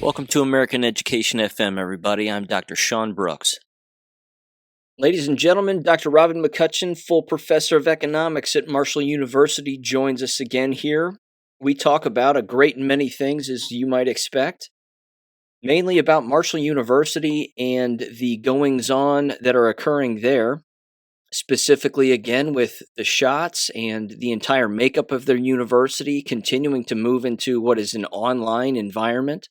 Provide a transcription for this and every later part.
Welcome to American Education FM, everybody. I'm Dr. Sean Brooks. Ladies and gentlemen, Dr. Robin McCutcheon, full professor of economics at Marshall University, joins us again here. We talk about a great many things, as you might expect, mainly about Marshall University and the goings-on that are occurring there, specifically, again, with the shots and the entire makeup of their university continuing to move into what is an online environment.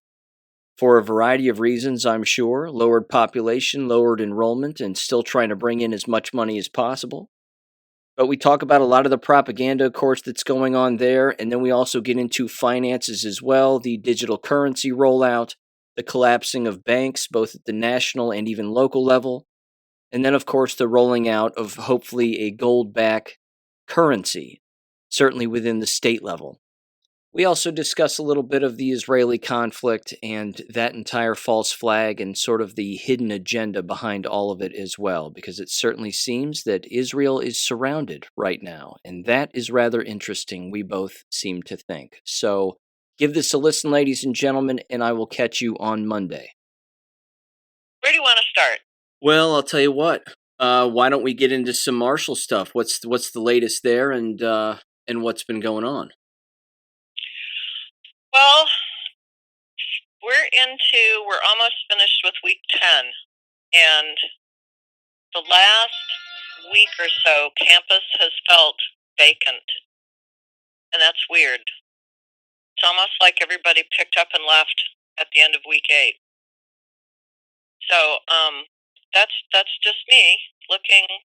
For a variety of reasons, I'm sure. Lowered population, lowered enrollment, and still trying to bring in as much money as possible. But we talk about a lot of the propaganda, of course, that's going on there. And then we also get into finances as well, the digital currency rollout, the collapsing of banks, both at the national and even local level. And then, of course, the rolling out of hopefully a gold-backed currency, certainly within the state level. We also discuss a little bit of the Israeli conflict and that entire false flag and sort of the hidden agenda behind all of it as well, because it certainly seems that Israel is surrounded right now, and that is rather interesting, we both seem to think. So give this a listen, ladies and gentlemen, and I will catch you on Monday. Where do you want to start? Well, I'll tell you what. Why don't we get into some Marshall stuff? What's the latest there, and what's been going on? Well, we're almost finished with week 10, and the last week or so, campus has felt vacant, and that's weird. It's almost like everybody picked up and left at the end of week 8. So that's just me looking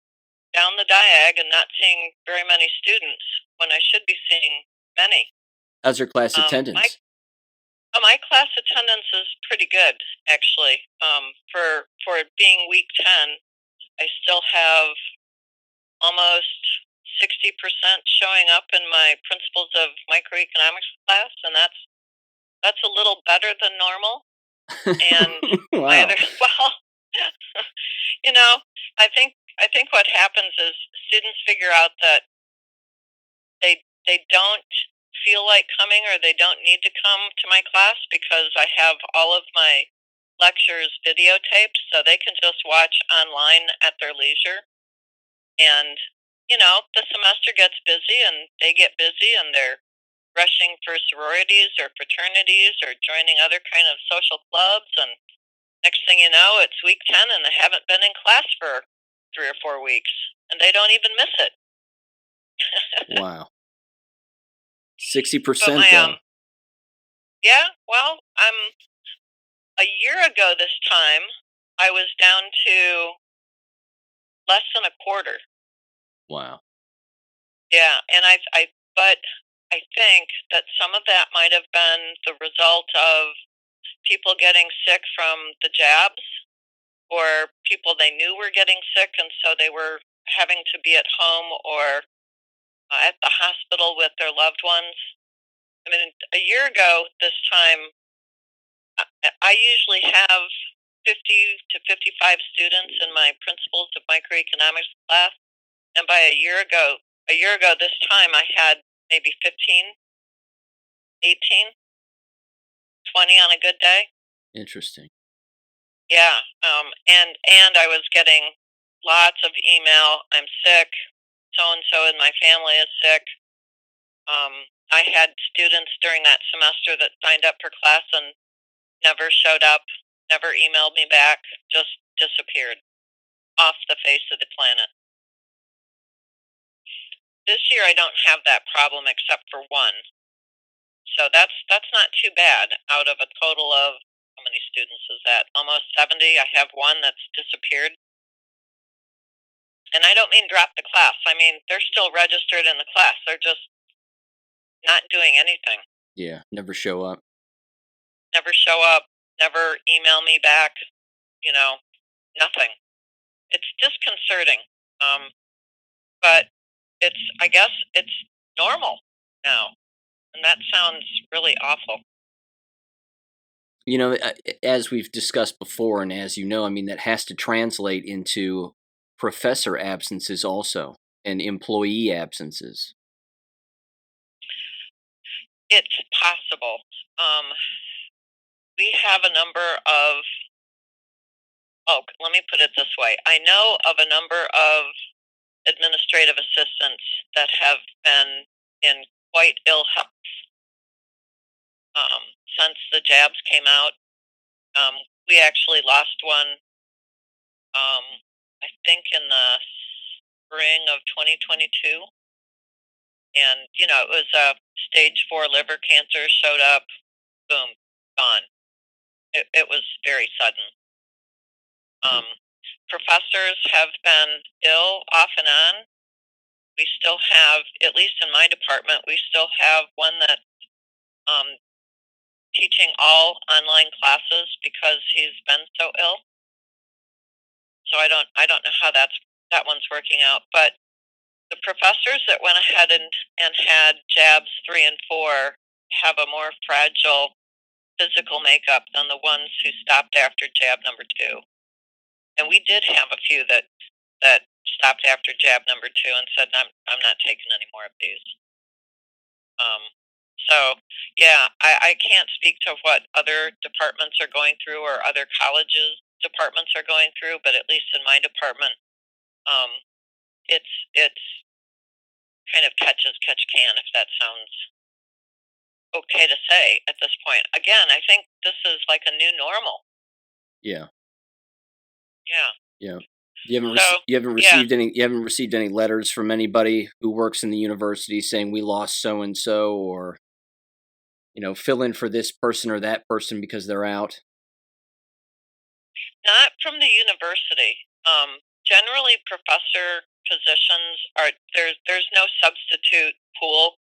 down the diag and not seeing very many students when I should be seeing many. How's your class attendance? My class attendance is pretty good, actually. For it being week 10, I still have almost 60% showing up in my Principles of Microeconomics class, and that's a little better than normal. And Wow. my other, I think what happens is students figure out that they don't feel like coming or they don't need to come to my class because I have all of my lectures videotaped, so they can just watch online at their leisure. And the semester gets busy and they get busy and they're rushing for sororities or fraternities or joining other kind of social clubs, and next thing you know, it's week 10 and they haven't been in class for 3 or 4 weeks and they don't even miss it. Wow. 60% though. Yeah, well, a year ago this time, I was down to less than a quarter. Wow. Yeah, and but I think that some of that might have been the result of people getting sick from the jabs, or people they knew were getting sick, and so they were having to be at home or at the hospital with their loved ones. I mean, a year ago this time, I usually have 50 to 55 students in my Principles of Microeconomics class, and by a year ago this time, I had maybe 15, 18, 20 on a good day. Interesting. Yeah, and I was getting lots of email. I'm sick. So and so in my family is sick. I had students during that semester that signed up for class and never showed up, never emailed me back, just disappeared off the face of the planet. This year I don't have that problem except for one. So that's not too bad. Out of a total of, how many students is that? Almost 70. I have one that's disappeared. And I don't mean drop the class. I mean, they're still registered in the class. They're just not doing anything. Yeah, never show up. Never show up, never email me back, nothing. It's disconcerting. But I guess it's normal now. And that sounds really awful. As we've discussed before, and as you know, I mean, that has to translate into professor absences also, and employee absences. It's possible. we have a number of, let me put it this way. I know of a number of administrative assistants that have been in quite ill health since the jabs came out. We actually lost one, I think, in the spring of 2022. And, it was stage 4 liver cancer, showed up, boom, gone. It was very sudden. Professors have been ill off and on. We still have, at least in my department, we still have one that teaching all online classes because he's been so ill. So I don't know how that one's working out. But the professors that went ahead and had jabs 3 and 4 have a more fragile physical makeup than the ones who stopped after jab number 2. And we did have a few that stopped after jab number 2 and said, I'm not taking any more of these. So yeah, I can't speak to what other departments are going through or other colleges departments are going through, but at least in my department, it's kind of catch as catch can, if that sounds okay to say at this point. Again, I think this is like a new normal. Yeah. Yeah. Yeah. You haven't So, you haven't received any letters from anybody who works in the university saying we lost so and so, or fill in for this person or that person because they're out. not from the university. Generally, professor positions are there's no substitute pool.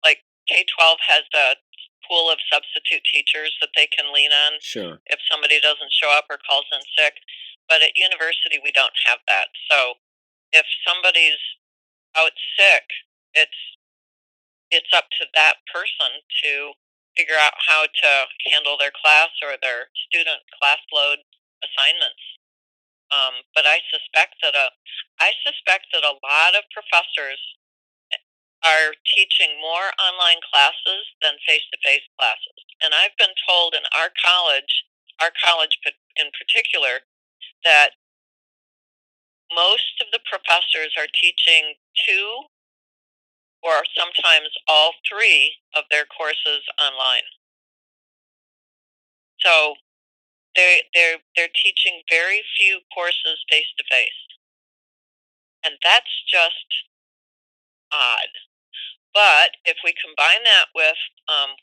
Like K-12 has a pool of substitute teachers that they can lean on Sure. if somebody doesn't show up or calls in sick. But at university, we don't have that. So if somebody's out sick, it's up to that person to figure out how to handle their class or their student class load assignments. But I suspect that a lot of professors are teaching more online classes than face-to-face classes. And I've been told in our college in particular, that most of the professors are teaching 2 or sometimes all 3 of their courses online. So they're teaching very few courses face to face, and that's just odd. But if we combine that with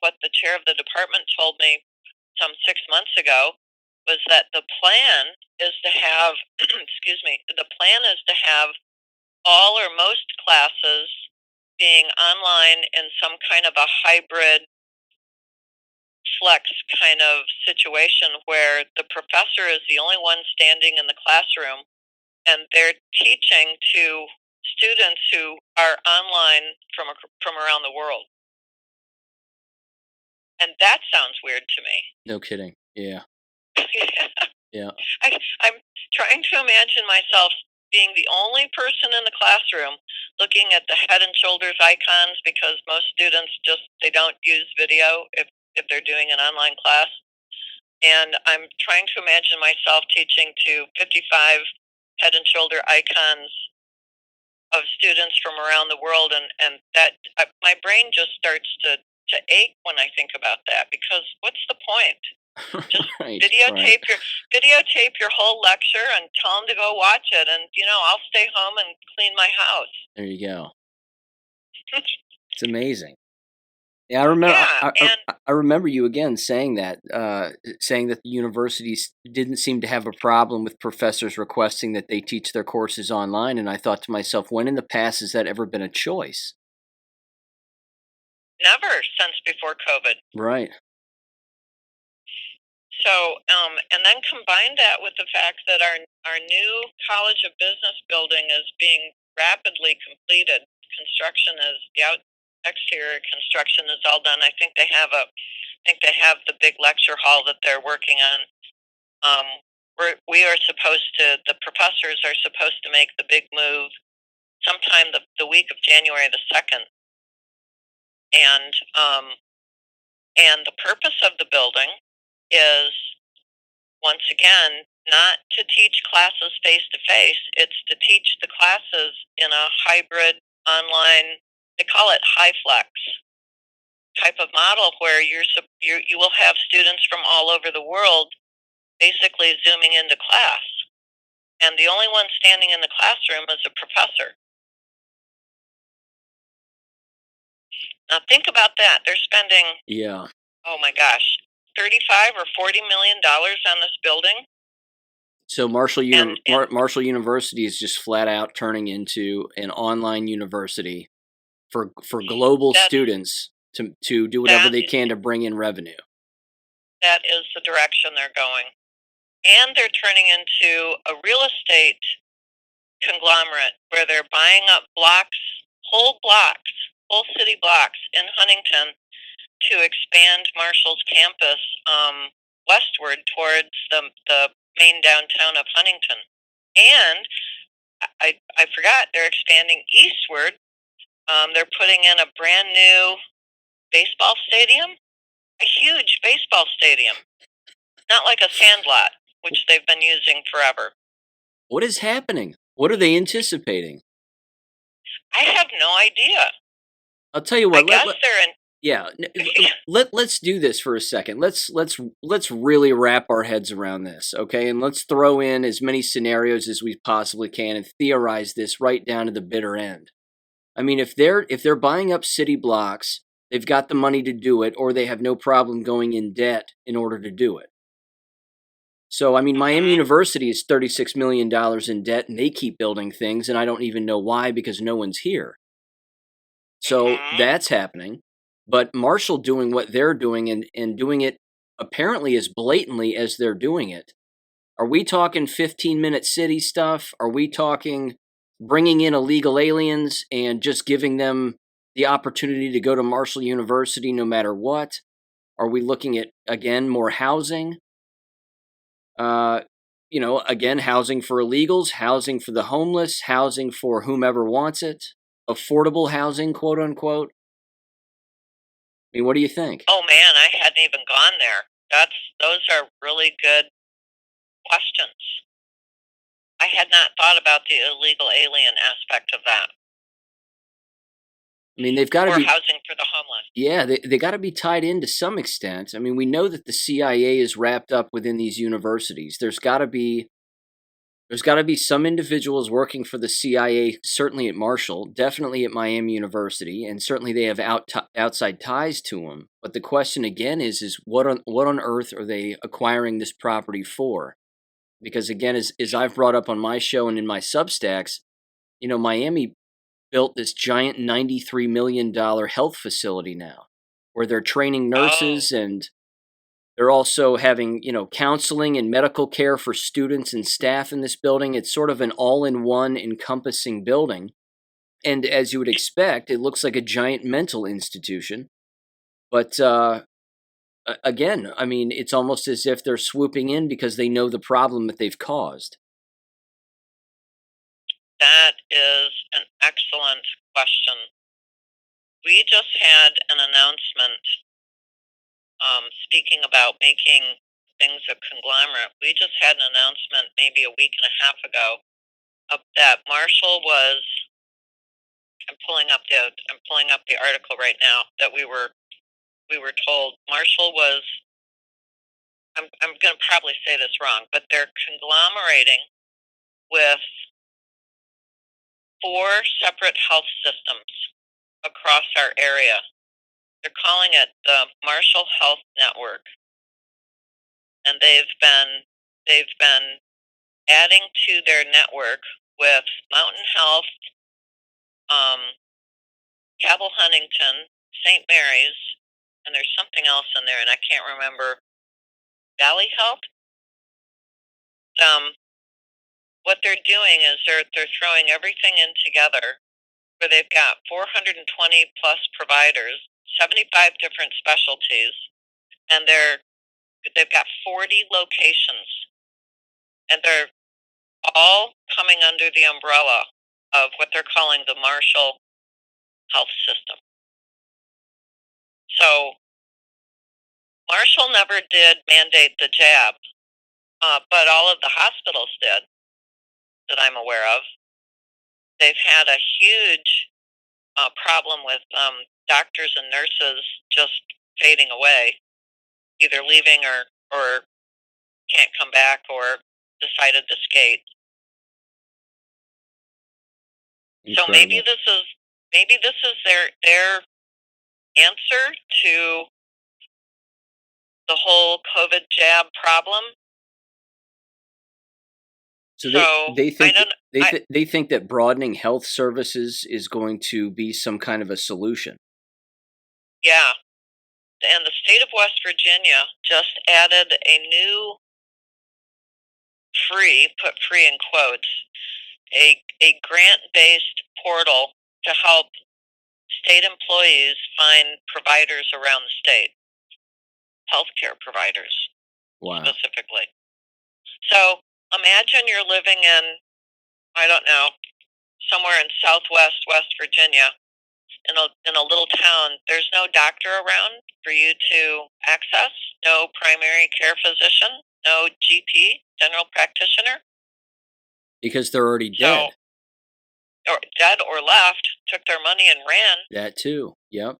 what the chair of the department told me some 6 months ago, was that the plan is to have excuse me, the plan is to have all or most classes being online in some kind of a hybrid flex kind of situation where the professor is the only one standing in the classroom and they're teaching to students who are online from around the world. And that sounds weird to me. No kidding. Yeah. Yeah. I'm trying to imagine myself being the only person in the classroom looking at the head and shoulders icons, because most students they don't use video if they're doing an online class. And I'm trying to imagine myself teaching to 55 head and shoulder icons of students from around the world, and that my brain just starts to ache when I think about that, because what's the point? Just right, videotape your whole lecture and tell them to go watch it, and I'll stay home and clean my house. There you go. It's amazing. Yeah, I remember. Yeah, I remember you again saying that the universities didn't seem to have a problem with professors requesting that they teach their courses online, and I thought to myself, when in the past has that ever been a choice? never since before COVID. Right. So, and then combine that with the fact that our new College of Business building is being rapidly completed. Construction is exterior construction is all done. I think they have the big lecture hall that they're working on. The professors are supposed to make the big move sometime the week of January the 2nd, and the purpose of the building is, once again, not to teach classes face-to-face. It's to teach the classes in a hybrid online, they call it HiFlex type of model, where you will have students from all over the world basically zooming into class. And the only one standing in the classroom is a professor. Now think about that. They're spending, oh my gosh, 35 or 40 million dollars on this building. So Marshall University is just flat out turning into an online university for global students to do whatever they can to bring in revenue. That is the direction they're going. And they're turning into a real estate conglomerate where they're buying up whole city blocks in Huntington to expand Marshall's campus westward towards the main downtown of Huntington. And I forgot, they're expanding eastward. They're putting in a brand new baseball stadium, a huge baseball stadium, not like a sandlot, which they've been using forever. What is happening? What are they anticipating? I have no idea. I'll tell you what. I guess they're in. Yeah, let's do this for a second. Let's really wrap our heads around this, okay? And let's throw in as many scenarios as we possibly can and theorize this right down to the bitter end. I mean, if they're buying up city blocks, they've got the money to do it, or they have no problem going in debt in order to do it. So, I mean, Miami University is $36 million in debt, and they keep building things, and I don't even know why, because no one's here. So that's happening. But Marshall doing what they're doing and doing it apparently as blatantly as they're doing it. Are we talking 15-minute city stuff? Are we talking bringing in illegal aliens and just giving them the opportunity to go to Marshall University no matter what? Are we looking at, again, more housing? Again, housing for illegals, housing for the homeless, housing for whomever wants it, affordable housing, quote unquote. I mean, what do you think? Oh man, I hadn't even gone there. Those are really good questions. I had not thought about the illegal alien aspect of that. I mean, they've got to be housing for the homeless. Yeah, they got to be tied in to some extent. I mean, we know that the CIA is wrapped up within these universities. There's got to be some individuals working for the CIA, certainly at Marshall, definitely at Miami University, and certainly they have outside ties to them. But the question again is what on earth are they acquiring this property for? Because again, as I've brought up on my show and in my Substacks, Miami built this giant $93 million health facility now, where they're training nurses and they're also having, counseling and medical care for students and staff in this building. It's sort of an all-in-one encompassing building. And as you would expect, it looks like a giant mental institution. But again, I mean, it's almost as if they're swooping in because they know the problem that they've caused. That is an excellent question. We just had an announcement, speaking about making things a conglomerate. We just had an announcement maybe a week and a half ago that Marshall was. I'm pulling up the article right now that we were told Marshall was. I'm going to probably say this wrong, but they're conglomerating with 4 separate health systems across our area. They're calling it the Marshall Health Network, and they've been adding to their network with Mountain Health, Cabell Huntington, St. Mary's, and there's something else in there, and I can't remember. Valley Health. What they're doing is they're throwing everything in together, where they've got 420 plus providers, 75 different specialties, and they've got 40 locations, and they're all coming under the umbrella of what they're calling the Marshall Health System. So Marshall never did mandate the jab, but all of the hospitals did that I'm aware of. They've had a huge problem with doctors and nurses just fading away, either leaving or can't come back or decided to skate. Incredible. So maybe this is their answer to the whole COVID jab problem. So So they think I don't. they think that broadening health services is going to be some kind of a solution. Yeah, and the state of West Virginia just added a new put free in quotes, a grant-based portal to help state employees find providers around the state, healthcare providers Wow. specifically. So imagine you're living in, I don't know, somewhere in southwest West Virginia, in a little town. There's no doctor around for you to access, no primary care physician, no GP, general practitioner. Because they're already dead. Or dead or left, took their money and ran. That too. Yep.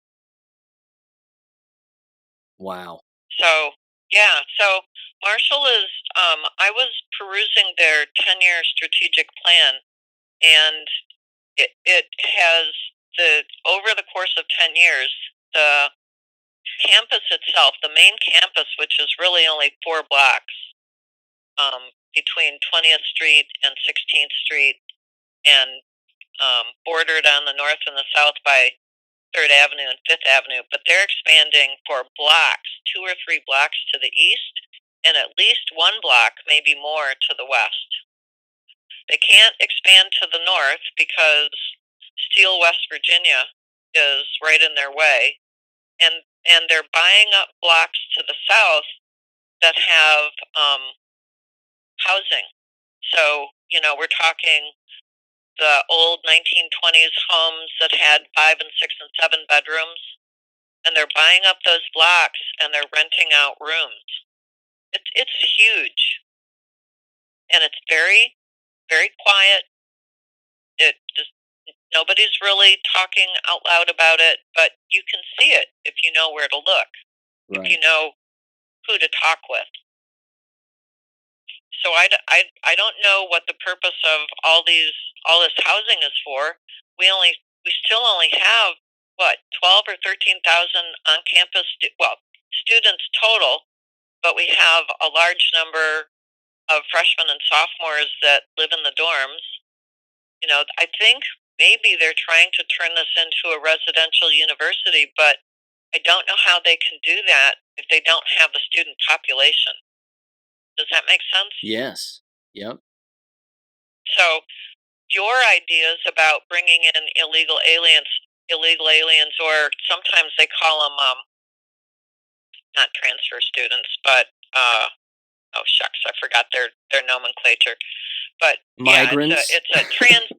Wow. So, yeah. So Marshall is, I was perusing their 10-year strategic plan, and it has over the course of 10 years, the campus itself, the main campus, which is really only 4 blocks between 20th Street and 16th Street, and bordered on the north and the south by 3rd Avenue and 5th Avenue, but they're expanding for blocks, 2 or 3 blocks to the east, and at least 1 block, maybe more, to the west. They can't expand to the north because Steele, West Virginia is right in their way, and they're buying up blocks to the south that have housing. So, we're talking the old 1920s homes that had 5 and 6 and 7 bedrooms, and they're buying up those blocks and they're renting out rooms. It's huge, and it's very, very quiet. Nobody's really talking out loud about it, but you can see it if you know where to look, Right. if you know who to talk with. So I don't know what the purpose of all this housing is for. We still only have 12 or 13,000 on campus students total, but we have a large number of freshmen and sophomores that live in the dorms. I think maybe they're trying to turn this into a residential university, but I don't know how they can do that if they don't have the student population. Does that make sense? Yes. Yep. So your ideas about bringing in illegal aliens, or sometimes they call them not transfer students, but oh shucks, I forgot their nomenclature. But migrants. Yeah, it's a transient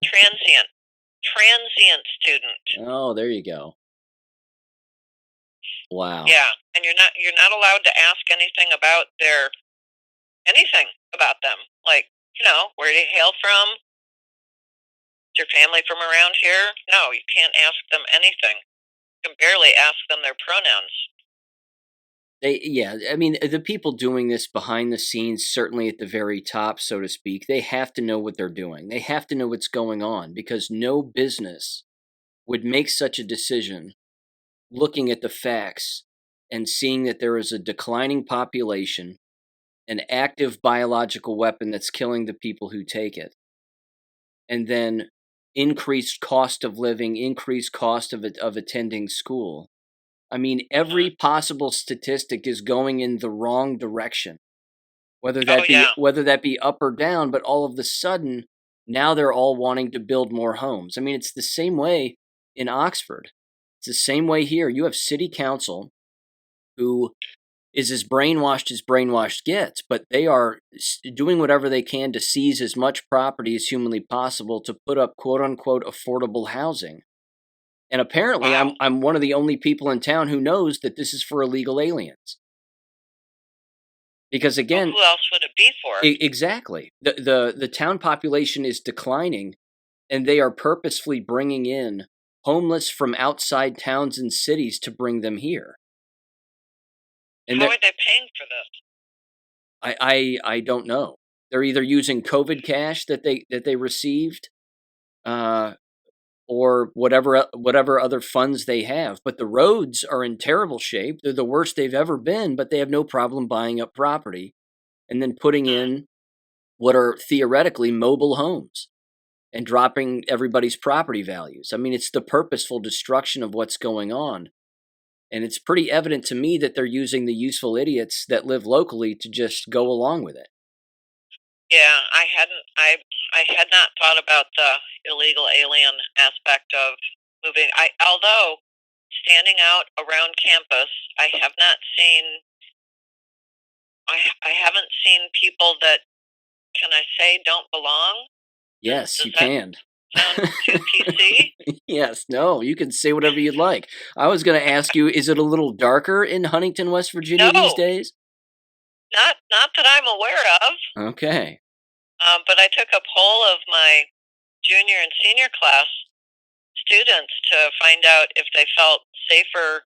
student. Oh, there you go. Wow. Yeah, and you're not allowed to ask anything about them, like where do you hail from? Is your family from around here? No, you can't ask them anything. You can barely ask them their pronouns. I mean, the people doing this behind the scenes, certainly at the very top, so to speak, they have to know what they're doing. They have to know what's going on, because no business would make such a decision looking at the facts and seeing that there is a declining population, an active biological weapon that's killing the people who take it, and then increased cost of living, increased cost of attending school. I mean, every possible statistic is going in the wrong direction, whether that be up or down. But all of a sudden, now they're all wanting to build more homes. I mean, it's the same way in Oxford. It's the same way here. You have city council who is as brainwashed gets, but they are doing whatever they can to seize as much property as humanly possible to put up quote unquote affordable housing. And apparently, wow. I'm one of the only people in town who knows that this is for illegal aliens. Because Well, again, who else would it be for? exactly, the town population is declining, and they are purposefully bringing in homeless from outside towns and cities to bring them here. And How are they paying for this? I don't know. They're either using COVID cash that they received, uh, or whatever other funds they have. But the roads are in terrible shape. They're the worst they've ever been, but they have no problem buying up property and then putting Hmm. in what are theoretically mobile homes and dropping everybody's property values. I mean, it's the purposeful destruction of what's going on. And it's pretty evident to me that they're using the useful idiots that live locally to just go along with it. Yeah, I had not thought about the illegal alien aspect of moving. Although standing out around campus, I haven't seen people that, can I say, don't belong. Yes, Does you that can. sound too PC? Yes, no, you can say whatever you'd like. I was going to ask you, is it a little darker in Huntington, West Virginia these No, days? not that I'm aware of. Okay. But I took a poll of my junior and senior class students to find out if they felt safer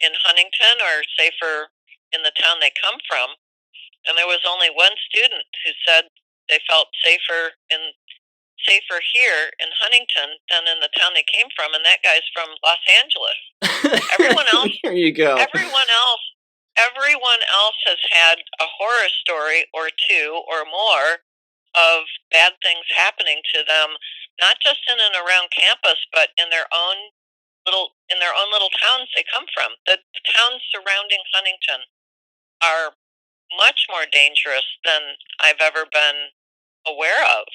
in Huntington or safer in the town they come from. And there was only one student who said they felt safer here in Huntington than in the town they came from, and that guy's from Los Angeles. Everyone else, There you go. everyone else has had a horror story or two or more of bad things happening to them, not just in and around campus, but in their own little towns they come from. The towns surrounding Huntington are much more dangerous than I've ever been aware of.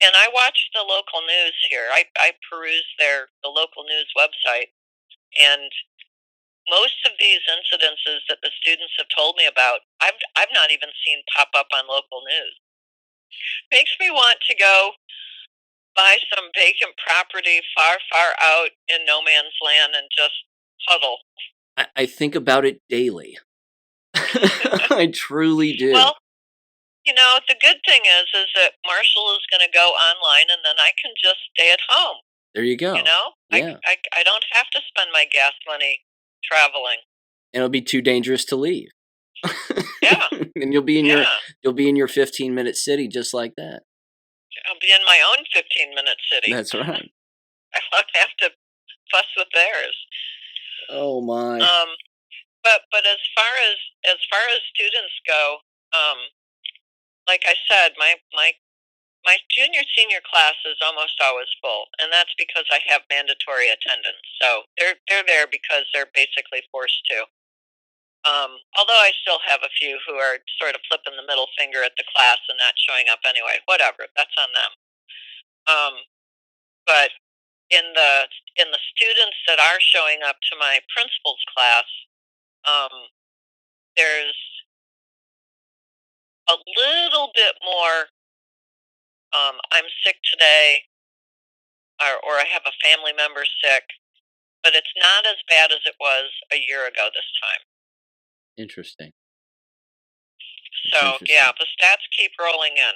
And I watch the local news here. I peruse the local news website, and most of these incidences that the students have told me about, I've not even seen pop up on local news. Makes me want to go buy some vacant property far out in no man's land and just huddle. I think about it daily. I truly do. Well, the good thing is that Marshall is going to go online, and then I can just stay at home. There you go. Yeah. I don't have to spend my gas money traveling. And it'll be too dangerous to leave. Yeah. And you'll be in Yeah. your 15-minute city just like that. I'll be in my own 15-minute city. That's right. I won't have to fuss with theirs. Oh my. But as far as students go, like I said, my junior senior class is almost always full, and that's because I have mandatory attendance. So they're there because they're basically forced to. Although I still have a few who are sort of flipping the middle finger at the class and not showing up anyway. Whatever, that's on them. Um, but in the students that are showing up to my principal's class, um, there's a little bit more. I'm sick today, or I have a family member sick, but it's not as bad as it was a year ago this time. Interesting. So yeah, the stats keep rolling in.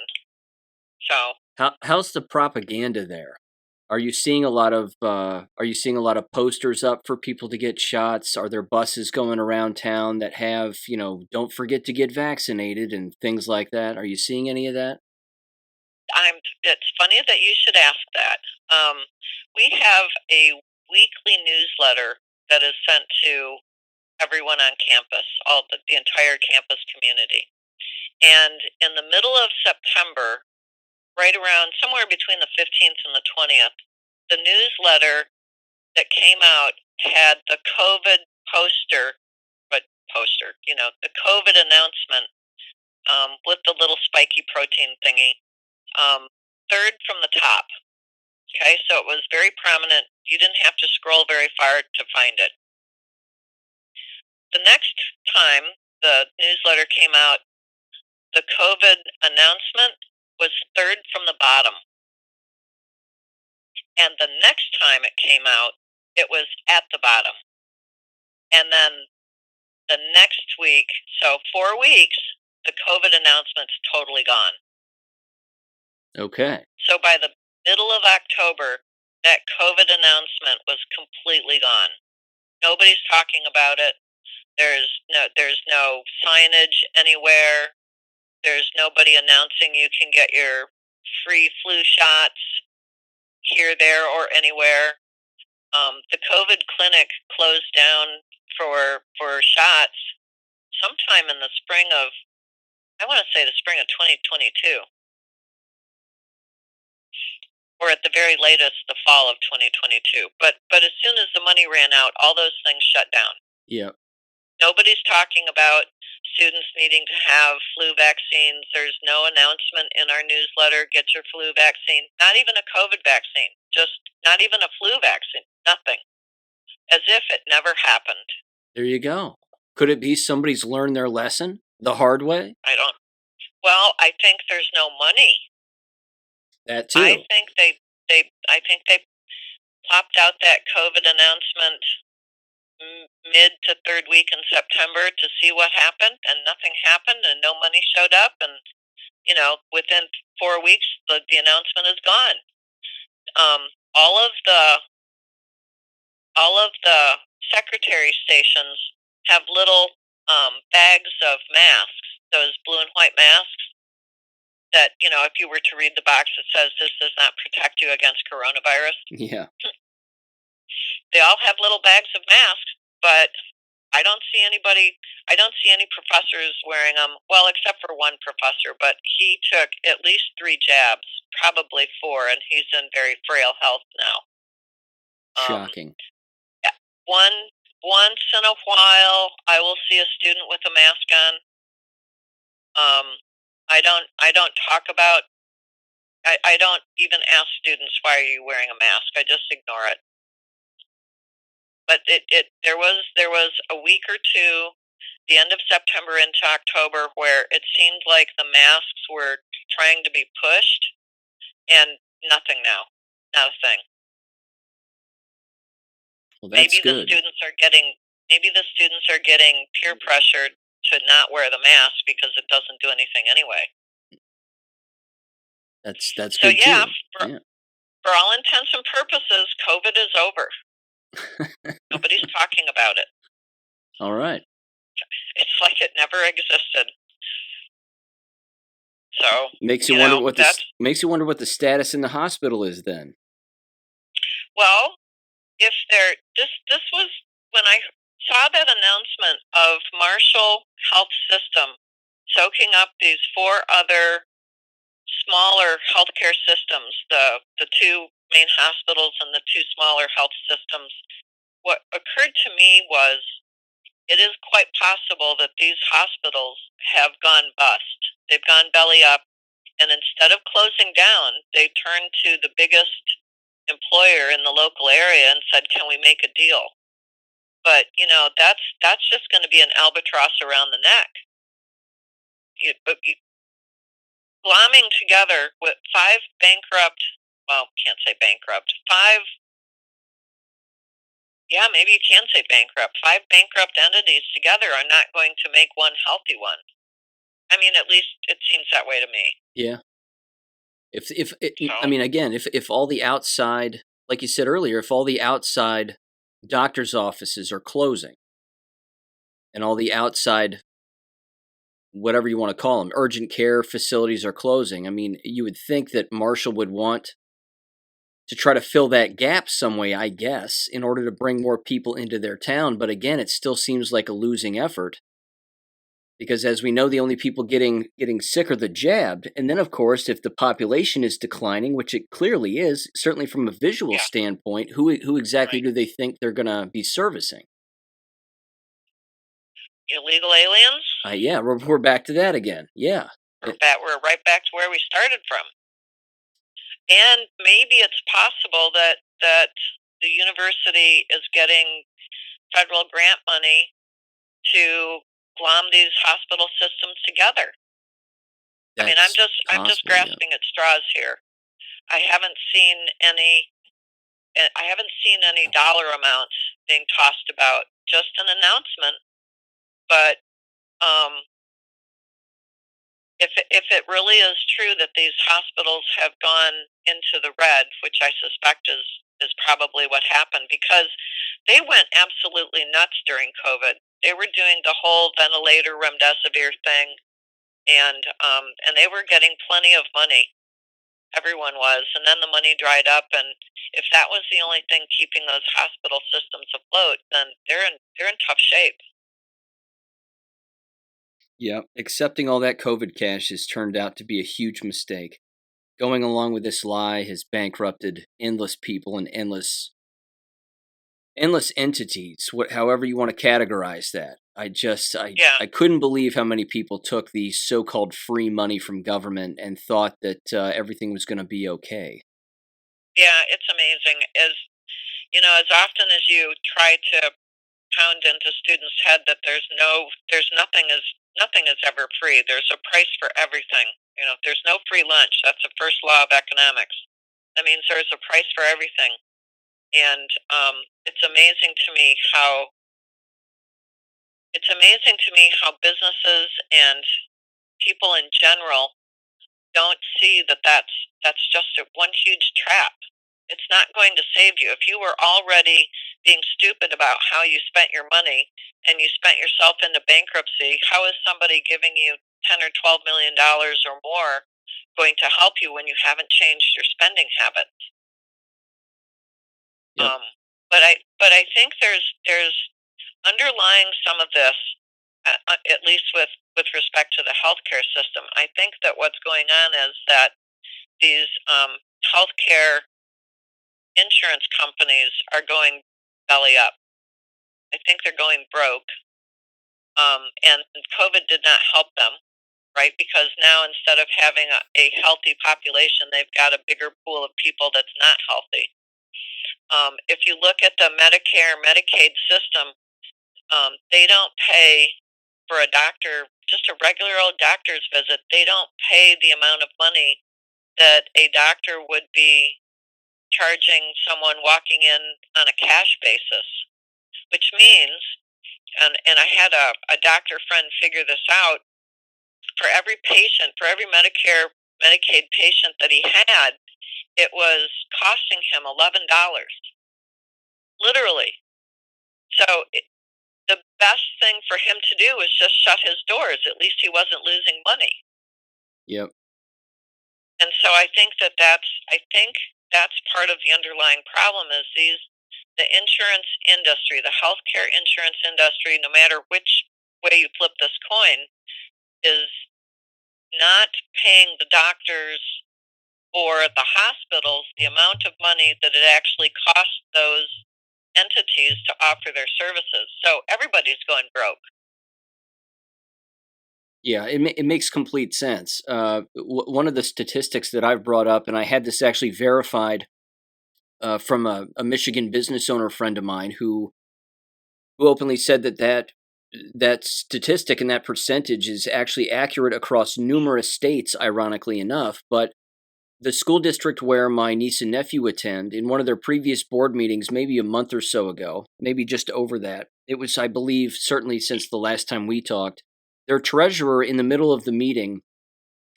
So how's the propaganda there? Are you seeing a lot of posters up for people to get shots? Are there buses going around town that have, don't forget to get vaccinated and things like that? Are you seeing any of that? It's funny that you should ask that. We have a weekly newsletter that is sent to everyone on campus, the entire campus community. And in the middle of September, right around somewhere between the 15th and the 20th, the newsletter that came out had the COVID the COVID announcement with the little spiky protein thingy, third from the top. Okay, so it was very prominent. You didn't have to scroll very far to find it. The next time the newsletter came out, the COVID announcement was third from the bottom. And the next time it came out, it was at the bottom. And then the next week, so 4 weeks, the COVID announcement's totally gone. Okay. So by the middle of October, that COVID announcement was completely gone. Nobody's talking about it. There's no signage anywhere. There's nobody announcing you can get your free flu shots here, there, or anywhere. The COVID clinic closed down for shots sometime in the spring of, I want to say the spring of 2022, or at the very latest, the fall of 2022. But as soon as the money ran out, all those things shut down. Yeah. Nobody's talking about students needing to have flu vaccines. There's no announcement in our newsletter, get your flu vaccine. Not even a COVID vaccine. Just not even a flu vaccine. Nothing. As if it never happened. There you go. Could it be somebody's learned their lesson the hard way? Well, I think there's no money. That too. I think they plopped out that COVID announcement mid to third week in September to see what happened, and nothing happened, and no money showed up, and within 4 weeks the announcement is gone. All of the secretary stations have little bags of masks, those blue and white masks that, if you were to read the box, it says this does not protect you against coronavirus. Yeah. They all have little bags of masks, but I don't see any professors wearing them. Well, except for one professor, but he took at least 3 jabs, probably 4, and he's in very frail health now. Shocking. Once in a while, I will see a student with a mask on. I don't talk about. I don't even ask students, why are you wearing a mask? I just ignore it. But there was a week or two, the end of September into October, where it seemed like the masks were trying to be pushed, and nothing now, not a thing. Well, that's maybe good. Maybe the students are getting peer pressured to not wear the mask because it doesn't do anything anyway. That's so good yeah, too. For all intents and purposes, COVID is over. Nobody's talking about it. All right. It's like it never existed. So makes you wonder what the status in the hospital is then. Well, if this was when I saw that announcement of Marshall Health System soaking up these 4 other smaller healthcare systems, the 2 main hospitals and the 2 smaller health systems. What occurred to me was it is quite possible that these hospitals have gone bust. They've gone belly up, and instead of closing down, they turned to the biggest employer in the local area and said, "Can we make a deal?" But that's just going to be an albatross around the neck. Glomming together with 5 bankrupt, well, can't say bankrupt, 5, yeah, maybe you can say bankrupt. 5 bankrupt entities together are not going to make one healthy one. I mean, at least it seems that way to me. Yeah. If all the outside, like you said earlier, if all the outside doctors' offices are closing and all the outside, whatever you want to call them, urgent care facilities are closing, I mean, you would think that Marshall would want to try to fill that gap some way, I guess, in order to bring more people into their town. But again, it still seems like a losing effort. Because as we know, the only people getting sick are the jabbed. And then, of course, if the population is declining, which it clearly is, certainly from a visual standpoint, who exactly do they think they're going to be servicing? Illegal aliens? Yeah, we're back to that again. Yeah. We're right back to where we started from. And maybe it's possible that the university is getting federal grant money to glom these hospital systems together. I mean, I'm just grasping at straws here. I haven't seen any dollar amounts being tossed about. Just an announcement, but if it really is true that these hospitals have gone into the red, which I suspect is probably what happened, because they went absolutely nuts during COVID. They were doing the whole ventilator remdesivir thing, and they were getting plenty of money. Everyone was, and then the money dried up, and if that was the only thing keeping those hospital systems afloat, then they're in tough shape. Yeah, accepting all that COVID cash has turned out to be a huge mistake. Going along with this lie has bankrupted endless people and endless entities, however you want to categorize that. Yeah, I couldn't believe how many people took the so-called free money from government and thought that everything was going to be okay. yeah, it's amazing. As you know, as often as you try to pound into students' head that there's nothing is ever free. There's a price for everything. You know, there's no free lunch. That's the first law of economics. That means there's a price for everything, and it's amazing to me how businesses and people in general don't see that that's just one huge trap. It's not going to save you. If you were already being stupid about how you spent your money and you spent yourself into bankruptcy, how is somebody giving you $10 or $12 million or more going to help you when you haven't changed your spending habits? Yep. Um, but I think there's underlying some of this, at least with respect to the healthcare system. I think that what's going on is that these healthcare insurance companies are going belly up. I think they're going broke, and COVID did not help them, right? Because now instead of having a healthy population, they've got a bigger pool of people that's not healthy. If you look at the Medicare Medicaid system, they don't pay for a doctor, just a regular old doctor's visit. They don't pay the amount of money that a doctor would be charging someone walking in on a cash basis, which means, and I had a doctor friend figure this out, for every patient, for every Medicare Medicaid patient that he had, it was costing him $11, literally. So the best thing for him to do was just shut his doors. At least he wasn't losing money. Yep. And so I think that's part of the underlying problem is the insurance industry, the healthcare insurance industry, no matter which way you flip this coin, is not paying the doctors or the hospitals the amount of money that it actually costs those entities to offer their services. So everybody's going broke. Yeah, it makes complete sense. One of the statistics that I've brought up, and I had this actually verified from a Michigan business owner friend of mine who openly said that statistic and that percentage is actually accurate across numerous states, ironically enough. But the school district where my niece and nephew attend, in one of their previous board meetings, maybe a month or so ago, maybe just over that, it was, I believe, certainly since the last time we talked, their treasurer in the middle of the meeting,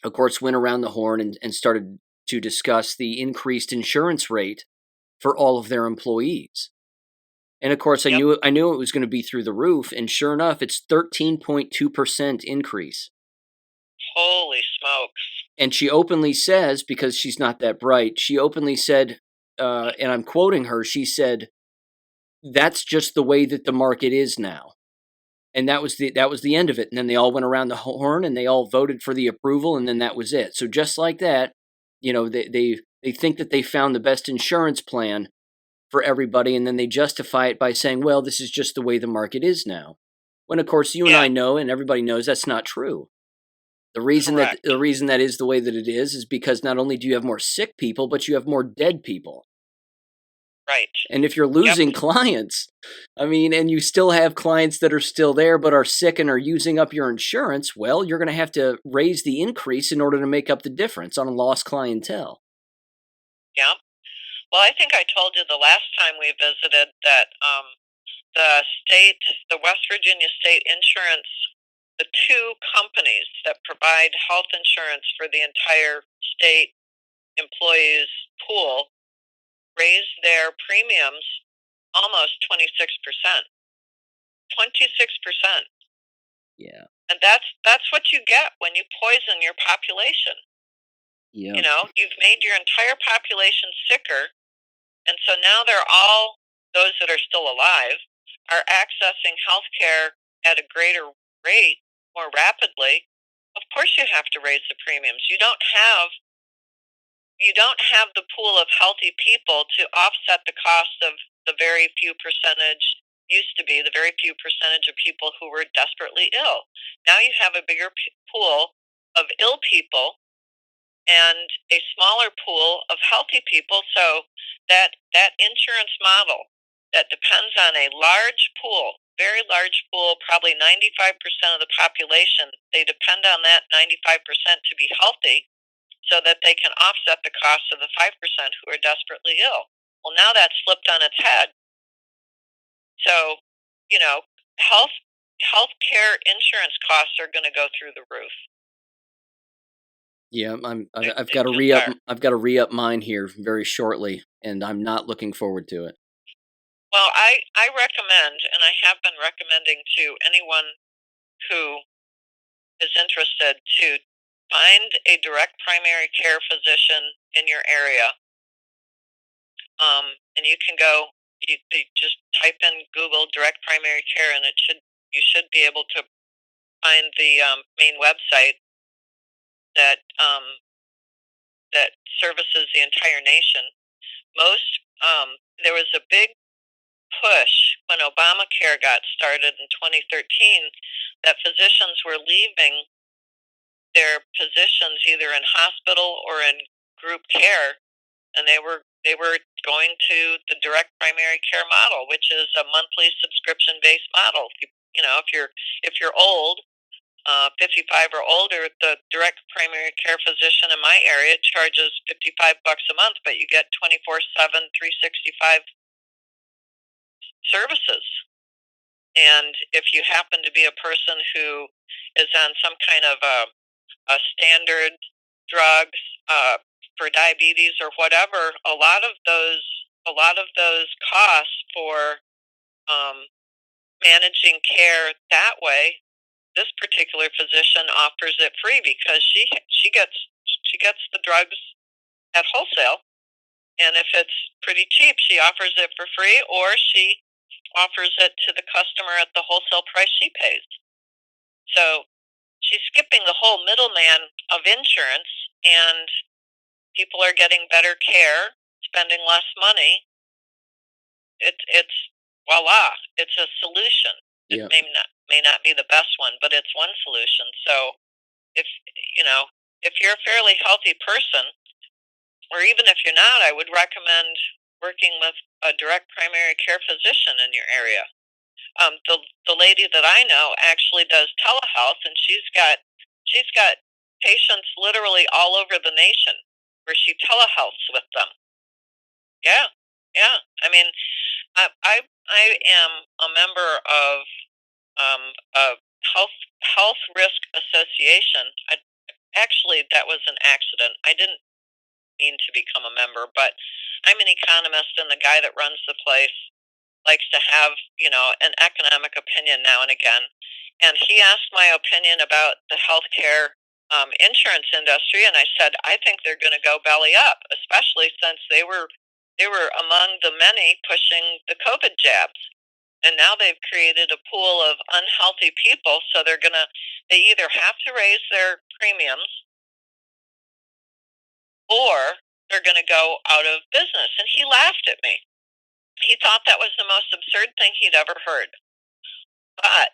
of course, went around the horn and started to discuss the increased insurance rate for all of their employees. And of course, Yep. I knew it was going to be through the roof, and sure enough, it's 13.2% increase. Holy smokes. And she openly says, because she's not that bright, she openly said, and I'm quoting her, she said, "That's just the way that the market is now." And that was the end of it. And then they all went around the horn and they all voted for the approval, and then that was it. So just like that, they think that they found the best insurance plan for everybody, and then they justify it by saying, well, this is just the way the market is now. When of course you and Yeah, I know, and everybody knows, that's not true. correct. The reason that is the way that it is because not only do you have more sick people, but you have more dead people. Right. And if you're Yep. losing clients, I mean, and you still have clients that are still there but are sick and are using up your insurance, well, you're going to have to raise the increase in order to make up the difference on a lost clientele. Yep. Well, I think I told you the last time we visited that the state, the West Virginia State Insurance, the two companies that provide health insurance for the entire state employees pool raised their premiums almost 26%. 26%. Yeah. And that's what you get when you poison your population. Yeah. You know, you've made your entire population sicker, and so now they're all, those that are still alive, are accessing health care at a greater rate more rapidly. Of course you have to raise the premiums. You don't have the pool of healthy people to offset the cost of the very few percentage, used to be the very few percentage of people who were desperately ill. Now you have a bigger pool of ill people and a smaller pool of healthy people. So that insurance model that depends on a large pool, very large pool, probably 95% of the population, they depend on that 95% to be healthy so that they can offset the cost of the 5% who are desperately ill. Well, now that's flipped on its head. So, you know, health care insurance costs are going to go through the roof. Yeah, I've They got to just re-up. are. I've got to re-up mine here very shortly, and I'm not looking forward to it. Well, I recommend, and I have been recommending to anyone who is interested, to find a direct primary care physician in your area. And you can go, you just type in Google direct primary care, and you should be able to find the main website that that services the entire nation. There was a big push when Obamacare got started in 2013 that physicians were leaving their positions either in hospital or in group care, and they were going to the direct primary care model, which is a monthly subscription based model. If you're old, 55 or older, the direct primary care physician in my area charges $55 a month, but you get 24/7, 365 services. And if you happen to be a person who is on some kind of a standard drugs for diabetes or whatever, a lot of those costs for um, managing care that way, this particular physician offers it free because she gets the drugs at wholesale, and if it's pretty cheap, she offers it for free, or she offers it to the customer at the wholesale price she pays. So she's skipping the whole middleman of insurance, and people are getting better care, spending less money. It's voila! It's a solution. It Yeah. may not be the best one, but it's one solution. So if you know if you're a fairly healthy person, or even if you're not, I would recommend working with a direct primary care physician in your area. The lady that I know actually does telehealth, and she's got patients literally all over the nation where she telehealths with them. Yeah, yeah. I mean, I am a member of a health risk association. Actually, that was an accident. I didn't mean to become a member, but I'm an economist, and the guy that runs the place likes to have, an economic opinion now and again. And he asked my opinion about the healthcare insurance industry, and I said I think they're going to go belly up, especially since they were among the many pushing the COVID jabs, and now they've created a pool of unhealthy people. So they either have to raise their premiums, or they're going to go out of business. And he laughed at me. He thought that was the most absurd thing he'd ever heard. But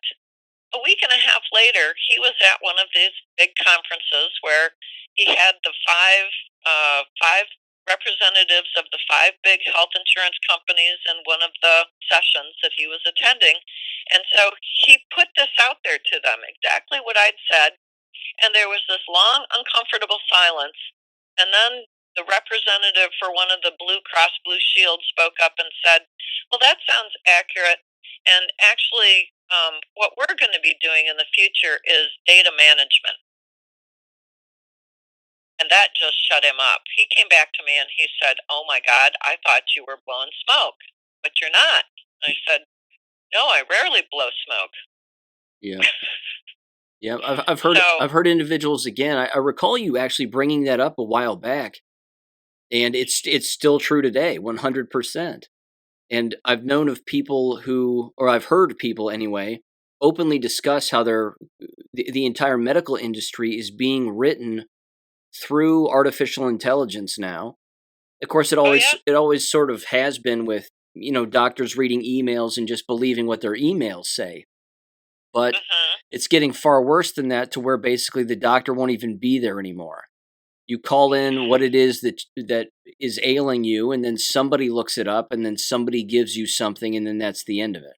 a week and a half later, he was at one of these big conferences where he had the five representatives of the five big health insurance companies in one of the sessions that he was attending. And so he put this out there to them, exactly what I'd said. And there was this long, uncomfortable silence. And then the representative for one of the Blue Cross Blue Shield spoke up and said, "Well, that sounds accurate. And actually, what we're going to be doing in the future is data management. And that just shut him up. He came back to me and he said, "Oh my God, I thought you were blowing smoke, but you're not." I said, "No, I rarely blow smoke." Yeah. Yeah, I've heard individuals again. I recall you actually bringing that up a while back, and it's still true today, 100%. And I've known of people who, or I've heard people anyway, openly discuss how the entire medical industry is being written through artificial intelligence now. Of course, Oh yeah. it always sort of has been with doctors reading emails and just believing what their emails say. But it's getting far worse than that, to where basically the doctor won't even be there anymore. You call in what it is that is ailing you, and then somebody looks it up, and then somebody gives you something, and then that's the end of it.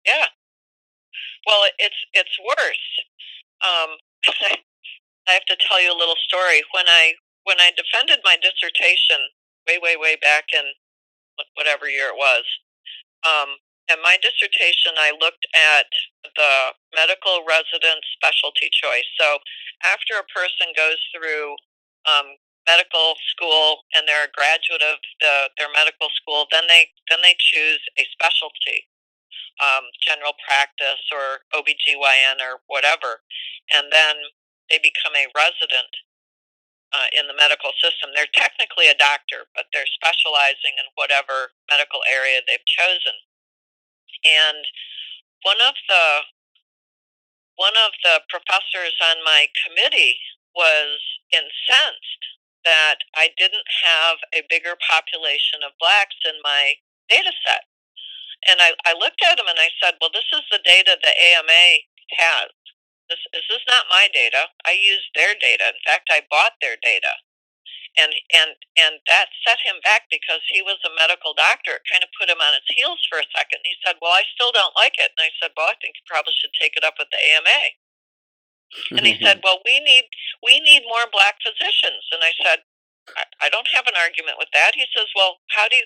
Yeah. Well, it's worse. Um, I have to tell you a little story. When I defended my dissertation way back in whatever year it was, in my dissertation, I looked at the medical resident specialty choice. So after a person goes through medical school and they're a graduate of their medical school, then they choose a specialty, general practice or OBGYN or whatever, and then they become a resident in the medical system. They're technically a doctor, but they're specializing in whatever medical area they've chosen. And one of the professors on my committee was incensed that I didn't have a bigger population of blacks in my data set. And I looked at him and I said, "Well, this is the data the AMA has. This is not my data. I used their data. In fact, I bought their data." And that set him back because he was a medical doctor. It kind of put him on his heels for a second. He said, "Well, I still don't like it." And I said, "Well, I think you probably should take it up with the AMA." And he said, "Well, we need more black physicians." And I said, I don't have an argument with that. He says, "Well, how do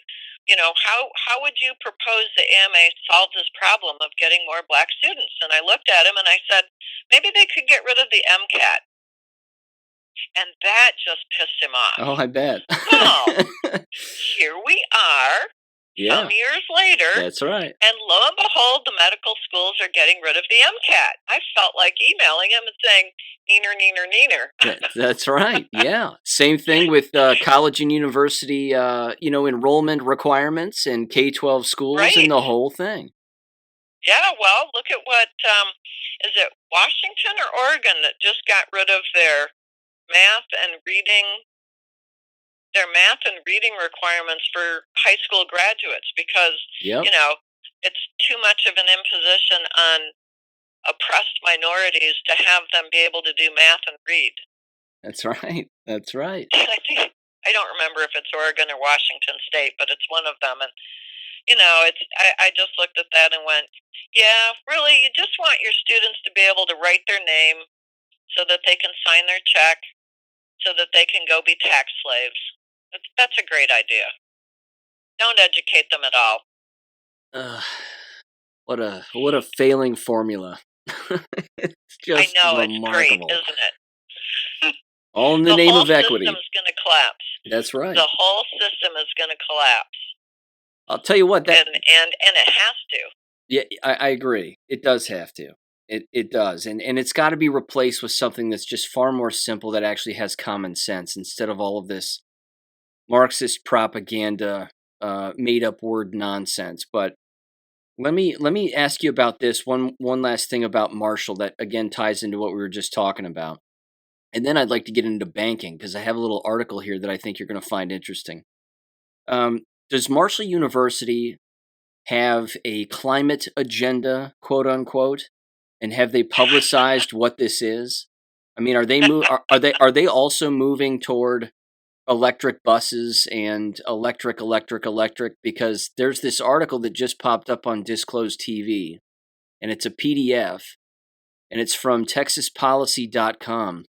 how would you propose the AMA solve this problem of getting more black students?" And I looked at him and I said, "Maybe they could get rid of the MCAT." And that just pissed him off. Oh, I bet. Well, here we are, some years later. That's right. And lo and behold, the medical schools are getting rid of the MCAT. I felt like emailing him and saying, "Neener, neener, neener." That's right. Yeah. Same thing with college and university, enrollment requirements and K-12 schools, right, and the whole thing. Yeah, well, look at what, is it Washington or Oregon that just got rid of their math and reading requirements for high school graduates because, it's too much of an imposition on oppressed minorities to have them be able to do math and read. That's right. That's right. I don't remember if it's Oregon or Washington State, but it's one of them. And, I just looked at that and went, yeah, really, you just want your students to be able to write their name so that they can sign their check, so that they can go be tax slaves. That's a great idea. Don't educate them at all. What a failing formula. It's just remarkable. It's great, isn't it? All in the name of equity. The whole system's going to collapse. That's right. The whole system is going to collapse. I'll tell you what, and it has to. Yeah, I agree. It does have to. It does, and it's got to be replaced with something that's just far more simple, that actually has common sense instead of all of this Marxist propaganda, made up word nonsense. But let me ask you about this one last thing about Marshall that again ties into what we were just talking about, and then I'd like to get into banking because I have a little article here that I think you're going to find interesting. Does Marshall University have a climate agenda, quote unquote? And have they publicized what this is? I mean, are they also moving toward electric buses and electric? Because there's this article that just popped up on Disclosed TV, and it's a PDF, and it's from TexasPolicy.com,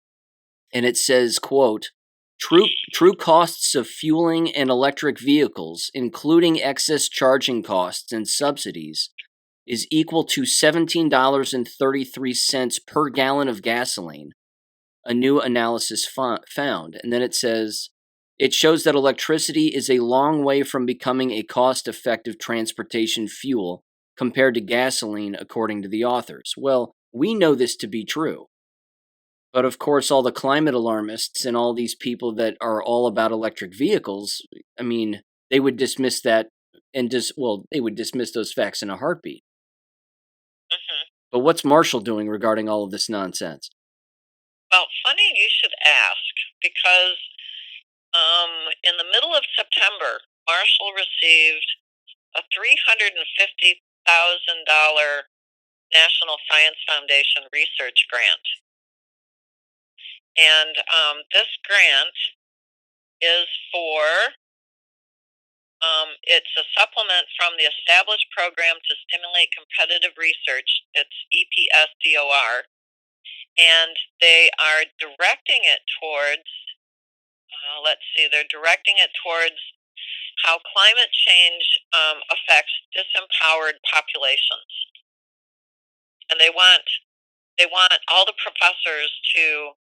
and it says, quote, True costs of fueling and electric vehicles, including excess charging costs and subsidies, is equal to $17.33 per gallon of gasoline, a new analysis found. And then it says, it shows that electricity is a long way from becoming a cost-effective transportation fuel compared to gasoline, according to the authors. Well, we know this to be true. But of course, all the climate alarmists and all these people that are all about electric vehicles, I mean, they would dismiss that and they would dismiss those facts in a heartbeat. Mm-hmm. But what's Marshall doing regarding all of this nonsense? Well, funny you should ask, because in the middle of September, Marshall received a $350,000 National Science Foundation research grant. And this grant is for, it's a supplement from the Established Program to Stimulate Competitive Research. It's EPSDOR. And they are directing it towards, they're directing it towards how climate change affects disempowered populations. And they want all the professors to,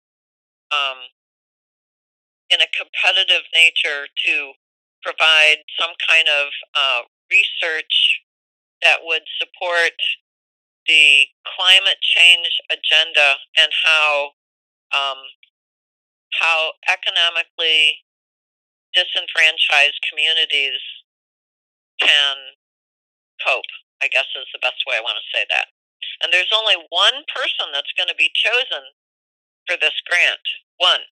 in a competitive nature, to provide some kind of research that would support the climate change agenda and how economically disenfranchised communities can cope, I guess is the best way I want to say that. And there's only one person that's going to be chosen for this grant. One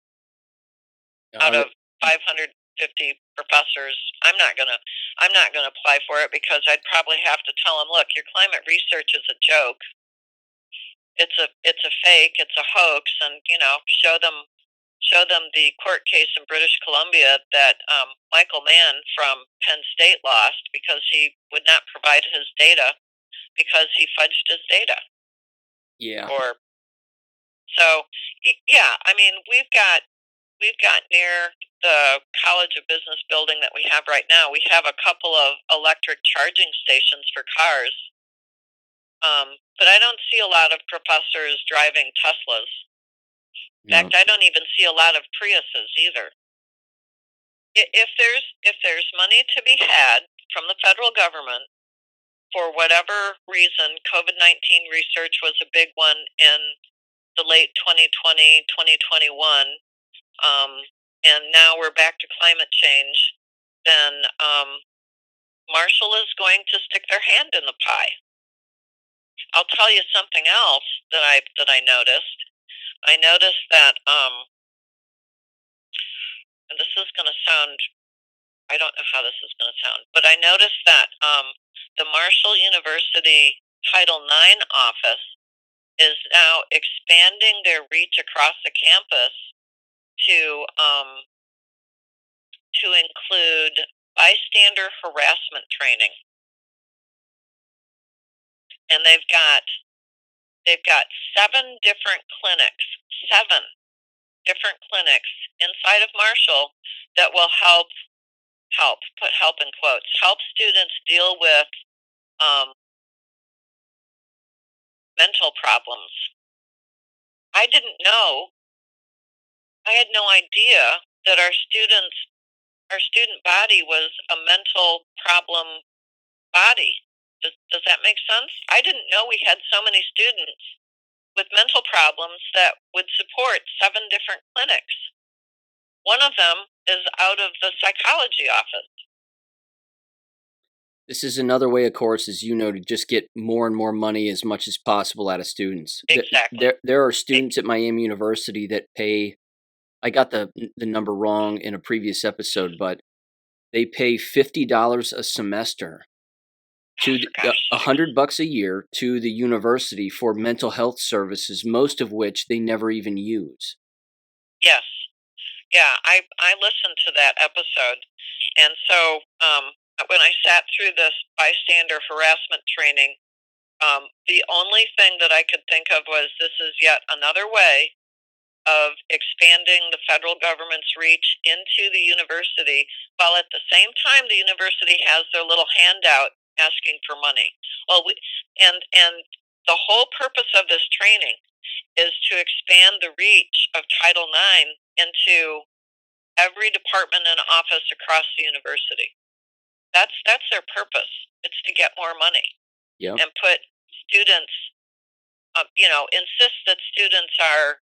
out of 550 professors. I'm not gonna apply for it, because I'd probably have to tell them, look, your climate research is a joke. It's a fake. It's a hoax, and show them the court case in British Columbia that Michael Mann from Penn State lost because he would not provide his data because he fudged his data. Yeah. So I mean, we've got near the College of Business building that we have right now, we have a couple of electric charging stations for cars. But I don't see a lot of professors driving Teslas. In fact, I don't even see a lot of Priuses either. If there's money to be had from the federal government, for whatever reason, COVID-19 research was a big one in the late 2020, 2021, and now we're back to climate change, then Marshall is going to stick their hand in the pie. I'll tell you something else that I noticed. I noticed that, and this is going to sound, I don't know how this is going to sound, but I noticed that the Marshall University Title IX office is now expanding their reach across the campus to include bystander harassment training, and they've got 7 different clinics inside of Marshall that will help in quotes, help students deal with mental problems. I had no idea that our student body was a mental problem body. Does that make sense? I didn't know we had so many students with mental problems that would support 7 different clinics. One of them is out of the psychology office. This is another way, of course, as you know, to just get more and more money as much as possible out of students. Exactly. There are students at Miami University that pay, I got the number wrong in a previous episode, but they pay $50 a semester to $100 a year to the university for mental health services, most of which they never even use. Yes. Yeah, I listened to that episode, and so when I sat through this bystander harassment training, the only thing that I could think of was, this is yet another way of expanding the federal government's reach into the university, while at the same time the university has their little handout asking for money. Well, and the whole purpose of this training is to expand the reach of Title IX into every department and office across the university. That's their purpose. It's to get more money. Yep. And put students, insist that students are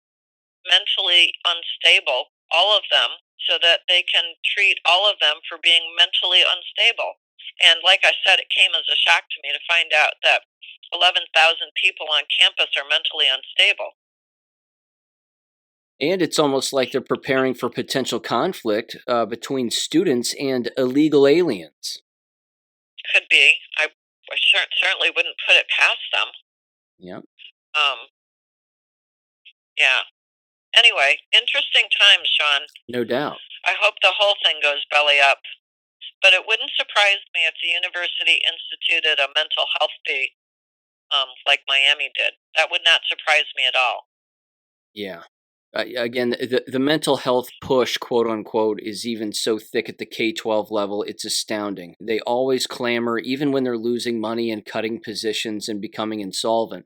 mentally unstable, all of them, so that they can treat all of them for being mentally unstable. And like I said, it came as a shock to me to find out that 11,000 people on campus are mentally unstable. And it's almost like they're preparing for potential conflict between students and illegal aliens. Could be. I certainly wouldn't put it past them. Yep. Yeah. Anyway, interesting times, Sean. No doubt. I hope the whole thing goes belly up. But it wouldn't surprise me if the university instituted a mental health fee like Miami did. That would not surprise me at all. Yeah. Again, the mental health push, quote unquote, is even so thick at the K-12 level, it's astounding. They always clamor, even when they're losing money and cutting positions and becoming insolvent.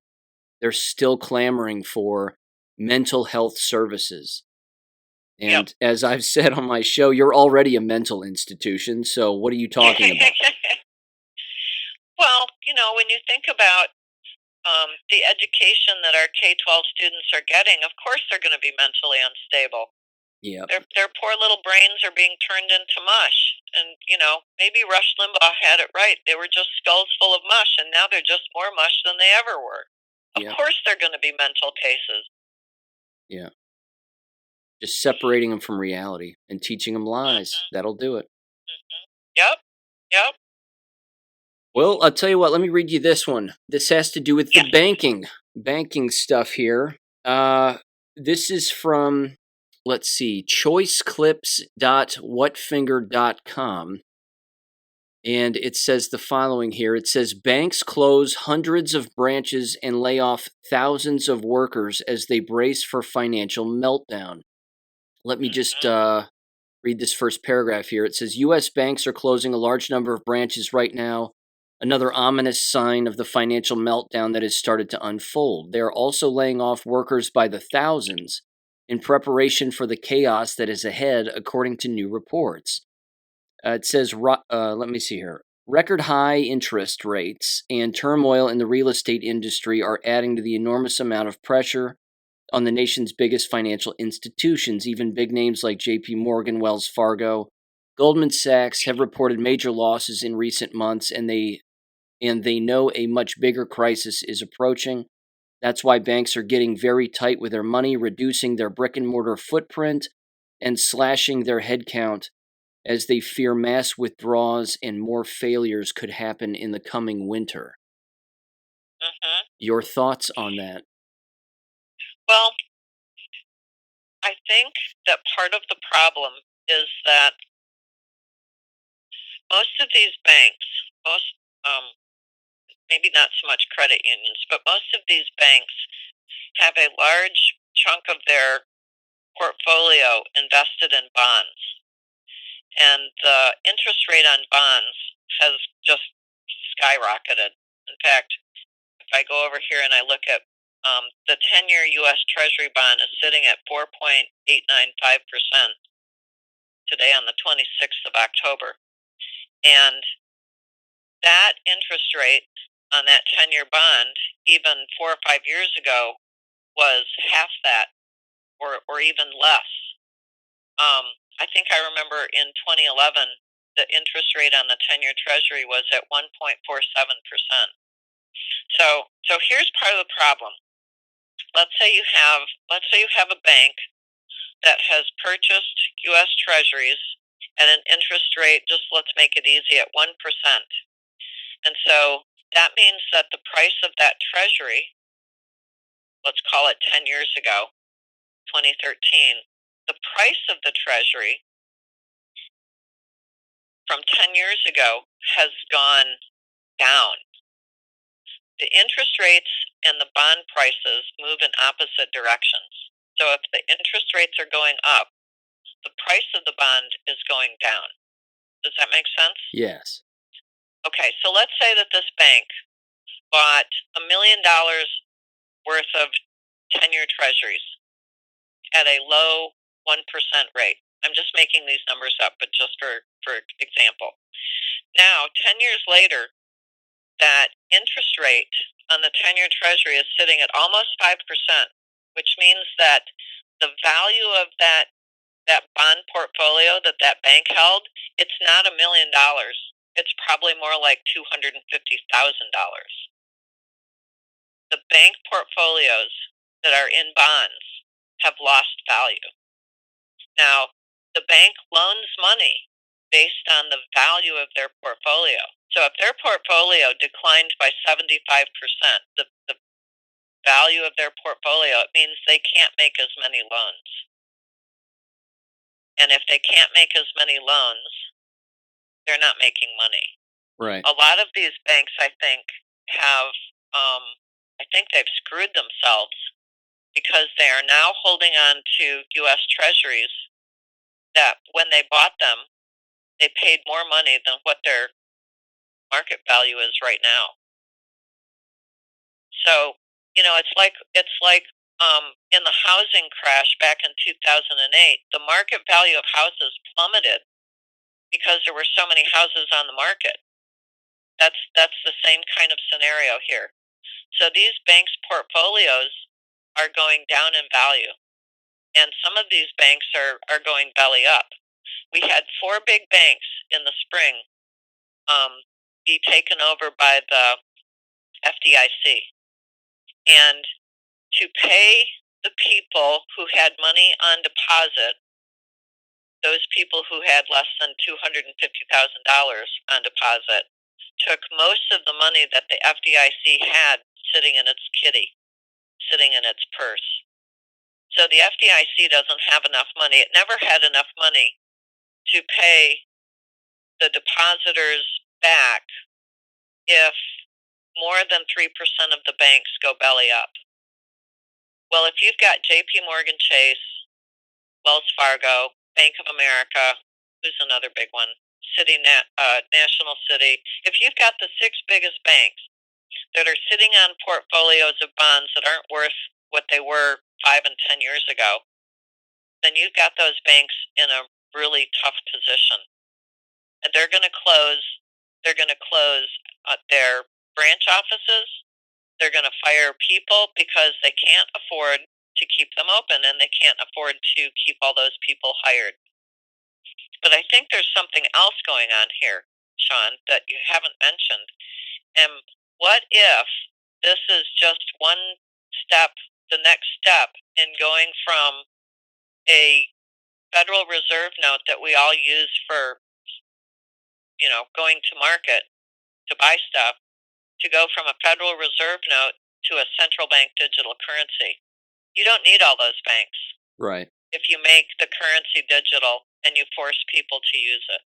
They're still clamoring for mental health services. And as I've said on my show, you're already a mental institution, so what are you talking about? Well, when you think about the education that our K-12 students are getting, of course they're going to be mentally unstable. Yeah. Their poor little brains are being turned into mush. And, maybe Rush Limbaugh had it right. They were just skulls full of mush, and now they're just more mush than they ever were. Of course they're going to be mental cases. Yeah. Just separating them from reality and teaching them lies. Mm-hmm. That'll do it. Mm-hmm. Yep. Well, I'll tell you what, let me read you this one. This has to do with the banking stuff here. This is from, let's see, choiceclips.whatfinger.com. And it says the following here. It says, banks close hundreds of branches and lay off thousands of workers as they brace for financial meltdown. Let me just read this first paragraph here. It says, U.S. banks are closing a large number of branches right now, another ominous sign of the financial meltdown that has started to unfold. They are also laying off workers by the thousands in preparation for the chaos that is ahead, according to new reports. It says, let me see here. Record high interest rates and turmoil in the real estate industry are adding to the enormous amount of pressure on the nation's biggest financial institutions. Even big names like J.P. Morgan, Wells Fargo, Goldman Sachs have reported major losses in recent months, and they know a much bigger crisis is approaching. That's why banks are getting very tight with their money, reducing their brick-and-mortar footprint, and slashing their headcount as they fear mass withdrawals and more failures could happen in the coming winter. Mm-hmm. Your thoughts on that? Well, I think that part of the problem is that most of these banks, maybe not so much credit unions, but most of these banks have a large chunk of their portfolio invested in bonds. And the interest rate on bonds has just skyrocketed. In fact, if I go over here and I look at the 10-year U.S. Treasury bond is sitting at 4.895% today on the 26th of October. And that interest rate on that 10-year bond, even 4 or 5 years ago, was half that or even less. I think I remember in 2011, the interest rate on the 10-year Treasury was at 1.47%. So here's part of the problem. Let's say you have a bank that has purchased U.S. Treasuries at an interest rate, just let's make it easy, at 1%. And so that means that the price of that Treasury, let's call it 10 years ago, 2013, the price of the Treasury from 10 years ago has gone down. The interest rates and the bond prices move in opposite directions. So if the interest rates are going up, the price of the bond is going down. Does that make sense? Yes. Okay, so let's say that this bank bought $1 million worth of 10-year treasuries at a low 1% rate. I'm just making these numbers up, but just for example. Now, 10 years later, that interest rate on the 10-year treasury is sitting at almost 5%, which means that the value of that bond portfolio that bank held, it's not $1 million. It's probably more like $250,000. The bank portfolios that are in bonds have lost value. Now, the bank loans money based on the value of their portfolio. So if their portfolio declined by 75%, the value of their portfolio, it means they can't make as many loans. And if they can't make as many loans, they're not making money. Right. A lot of these banks, I think, have, I think they've screwed themselves because they are now holding on to U.S. Treasuries that when they bought them, they paid more money than what their market value is right now. So, it's like in the housing crash back in 2008, the market value of houses plummeted because there were so many houses on the market. That's the same kind of scenario here. So these banks' portfolios are going down in value, and some of these banks are going belly up. We had 4 big banks in the spring be taken over by the FDIC, and to pay the people who had money on deposit, those people who had less than $250,000 on deposit, took most of the money that the FDIC had sitting in its kitty, sitting in its purse. So the FDIC doesn't have enough money. It never had enough money to pay the depositors back if more than 3% of the banks go belly up. Well, if you've got JP Morgan Chase, Wells Fargo, Bank of America, who's another big one, National City, if you've got the 6 biggest banks that are sitting on portfolios of bonds that aren't worth what they were 5 and 10 years ago, then you've got those banks in a really tough position. And they're going to close their branch offices. They're going to fire people because they can't afford to keep them open, and they can't afford to keep all those people hired. But I think there's something else going on here, Sean, that you haven't mentioned. And what if this is just one step, the next step in going from a Federal Reserve note that we all use for, going to market to buy stuff, to go from a Federal Reserve note to a central bank digital currency? You don't need all those banks. Right. If you make the currency digital and you force people to use it.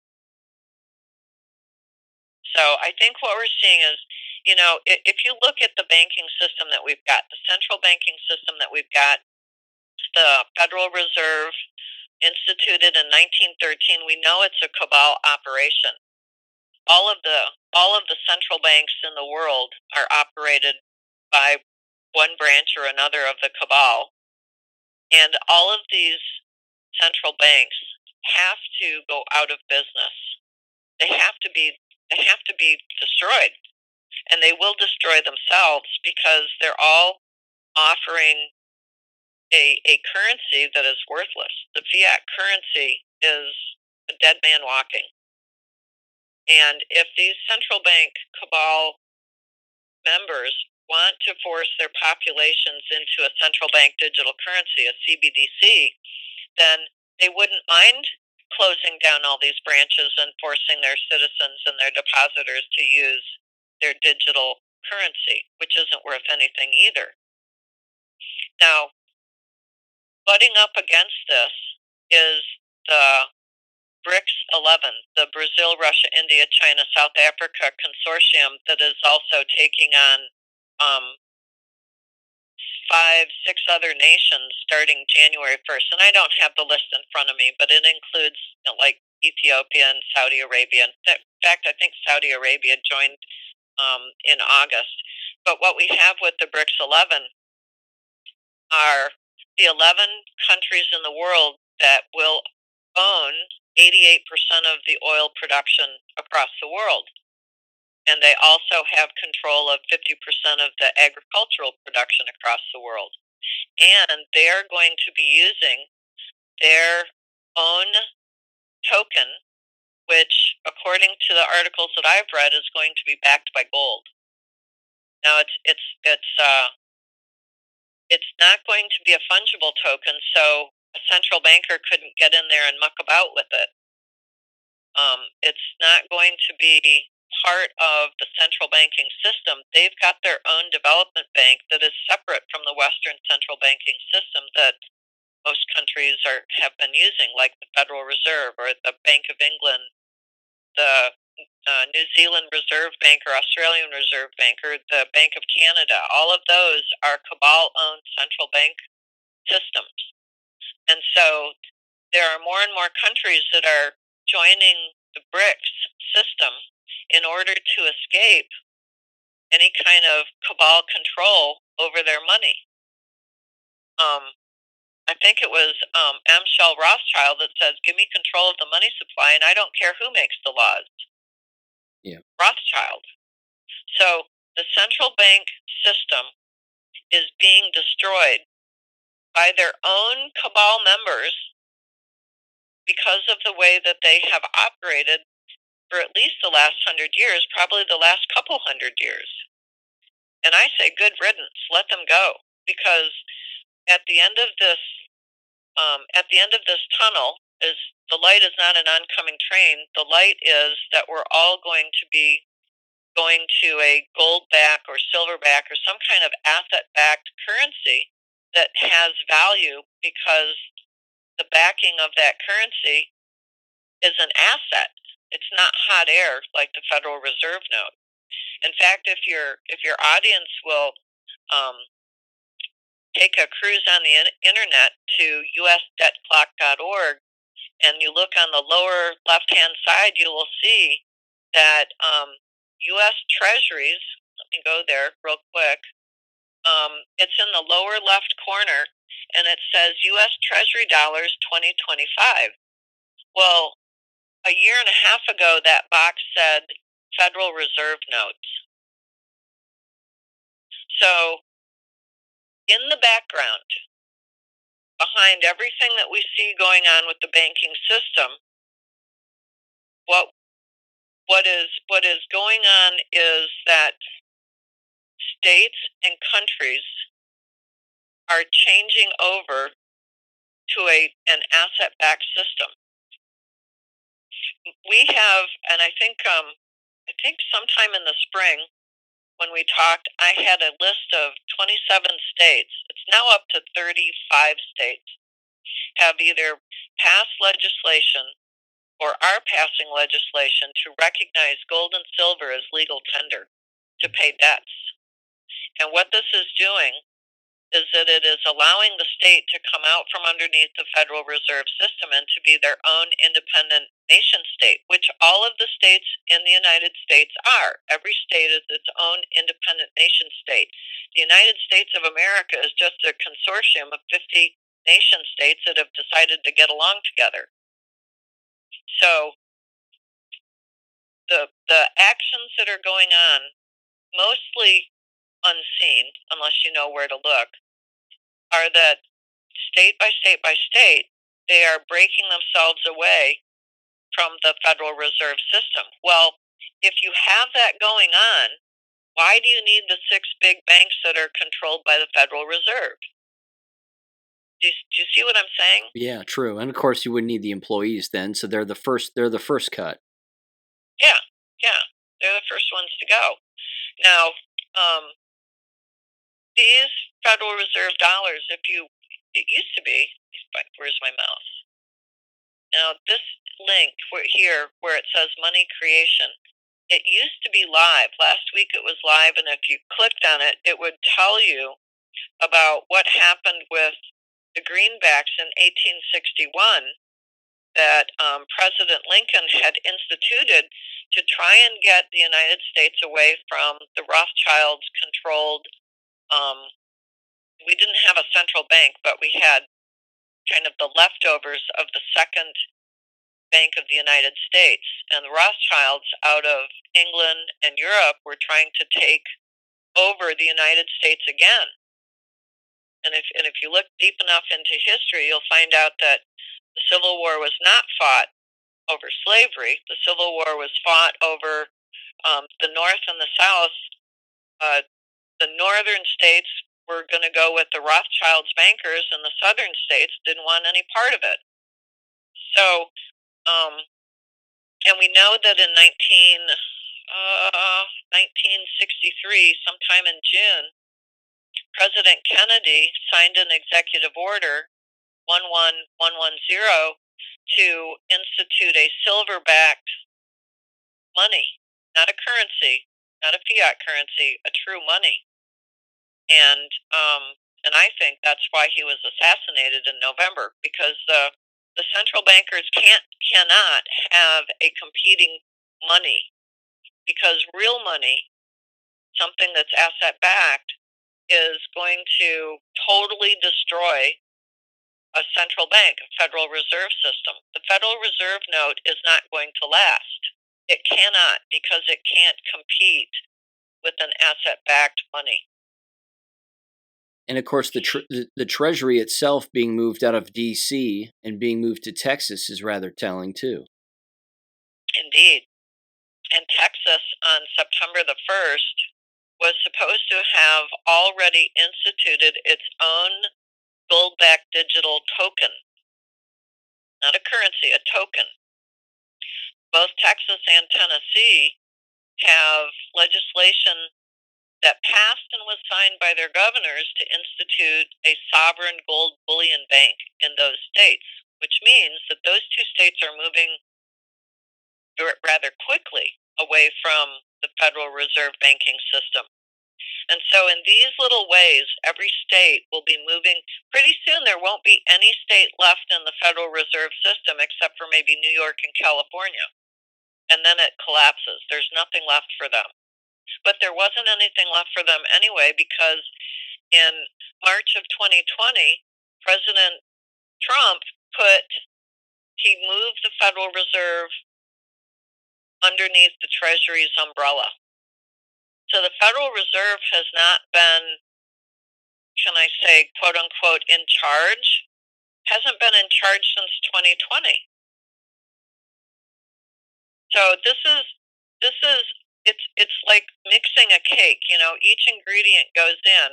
So I think what we're seeing is, if you look at the banking system that we've got, the central banking system that we've got, the Federal Reserve instituted in 1913, we know it's a cabal operation. All of the central banks in the world are operated by one branch or another of the cabal. And all of these central banks have to go out of business. They have to be destroyed. And they will destroy themselves because they're all offering a currency that is worthless. The fiat currency is a dead man walking. And if these central bank cabal members want to force their populations into a central bank digital currency, a CBDC, then they wouldn't mind closing down all these branches and forcing their citizens and their depositors to use their digital currency, which isn't worth anything either. Now, butting up against this is the BRICS 11, the Brazil, Russia, India, China, South Africa consortium that is also taking on 5, 6 other nations starting January 1st. And I don't have the list in front of me, but it includes like Ethiopia and Saudi Arabia and fact, I think Saudi Arabia joined in August. But what we have with the BRICS 11 are the 11 countries in the world that will own 88% of the oil production across the world. And they also have control of 50% of the agricultural production across the world. And they are going to be using their own token, which, according to the articles that I've read, is going to be backed by gold. Now, it's not going to be a fungible token, so a central banker couldn't get in there and muck about with it. It's not going to be part of the central banking system. They've got their own development bank that is separate from the Western central banking system that most countries have been using, like the Federal Reserve or the Bank of England, the New Zealand Reserve Bank or Australian Reserve Bank or the Bank of Canada. All of those are cabal-owned central bank systems. And so there are more and more countries that are joining the BRICS system in order to escape any kind of cabal control over their money. I think it was M. Shell Rothschild that says, "Give me control of the money supply, and I don't care who makes the laws." Yeah. Rothschild. So the central bank system is being destroyed by their own cabal members because of the way that they have operated for at least the last 100 years, probably the last couple hundred years. And I say, good riddance, let them go, because at the end of this, tunnel, is the light is not an oncoming train. The light is that we're all going to be going to a gold-back or silver-back or some kind of asset-backed currency that has value because the backing of that currency is an asset. It's not hot air like the Federal Reserve note. In fact, if your audience will take a cruise on the internet to usdebtclock.org and you look on the lower left-hand side, you will see that U.S. Treasuries, let me go there real quick, it's in the lower left corner, and it says U.S. Treasury dollars 2025. Well, a year and a half ago, that box said Federal Reserve notes. So, in the background, behind everything that we see going on with the banking system, what is going on is that states and countries are changing over to an asset-backed system. We have, and I think sometime in the spring when we talked, I had a list of 27 states. It's now up to 35 states have either passed legislation or are passing legislation to recognize gold and silver as legal tender to pay debts. And what this is doing is that it is allowing the state to come out from underneath the Federal Reserve System and to be their own independent nation state, which all of the states in the United States are. Every state is its own independent nation state. The United States of America is just a consortium of 50 nation states that have decided to get along together. So the actions that are going on, mostly unseen, unless you know where to look, are that state by state by state, they are breaking themselves away from the Federal Reserve System. Well, if you have that going on, why do you need the 6 big banks that are controlled by the Federal Reserve? Do you see what I'm saying? Yeah, true. And of course, you wouldn't need the employees then, so they're the first. They're the first cut. Yeah, they're the first ones to go. Now, these Federal Reserve dollars, it used to be. Where's my mouse? Now, this link here where it says money creation, it used to be live. Last week it was live, and if you clicked on it, it would tell you about what happened with the greenbacks in 1861 that President Lincoln had instituted to try and get the United States away from the Rothschilds controlled. We didn't have a central bank, but we had kind of the leftovers of the second Bank of the United States. And the Rothschilds out of England and Europe were trying to take over the United States again. And if you look deep enough into history, you'll find out that the Civil War was not fought over slavery. The Civil War was fought over the North and the South. The northern states were going to go with the Rothschilds bankers, and the southern states didn't want any part of it. So, and we know that in 1963, sometime in June, President Kennedy signed an executive order, 11110, to institute a silver-backed money, not a currency, not a fiat currency, a true money. And I think that's why he was assassinated in November, because the central bankers cannot have a competing money, because real money, something that's asset backed, is going to totally destroy a central bank, a Federal Reserve System. The Federal Reserve note is not going to last. It cannot, because it can't compete with an asset backed money. And of course, the Treasury itself being moved out of D.C. and being moved to Texas is rather telling too. Indeed. And Texas on September the 1st was supposed to have already instituted its own gold-backed digital token. Not a currency, a token. Both Texas and Tennessee have legislation that passed and was signed by their governors to institute a sovereign gold bullion bank in those states, which means that those two states are moving rather quickly away from the Federal Reserve banking system. And so in these little ways, every state will be moving. Pretty soon there won't be any state left in the Federal Reserve System except for maybe New York and California. And then it collapses. There's nothing left for them. But there wasn't anything left for them anyway, because in March of 2020, President Trump moved the Federal Reserve underneath the Treasury's umbrella. So the Federal Reserve has not been, can I say, quote unquote, in charge, hasn't been in charge since 2020. So it's like mixing a cake. Each ingredient goes in,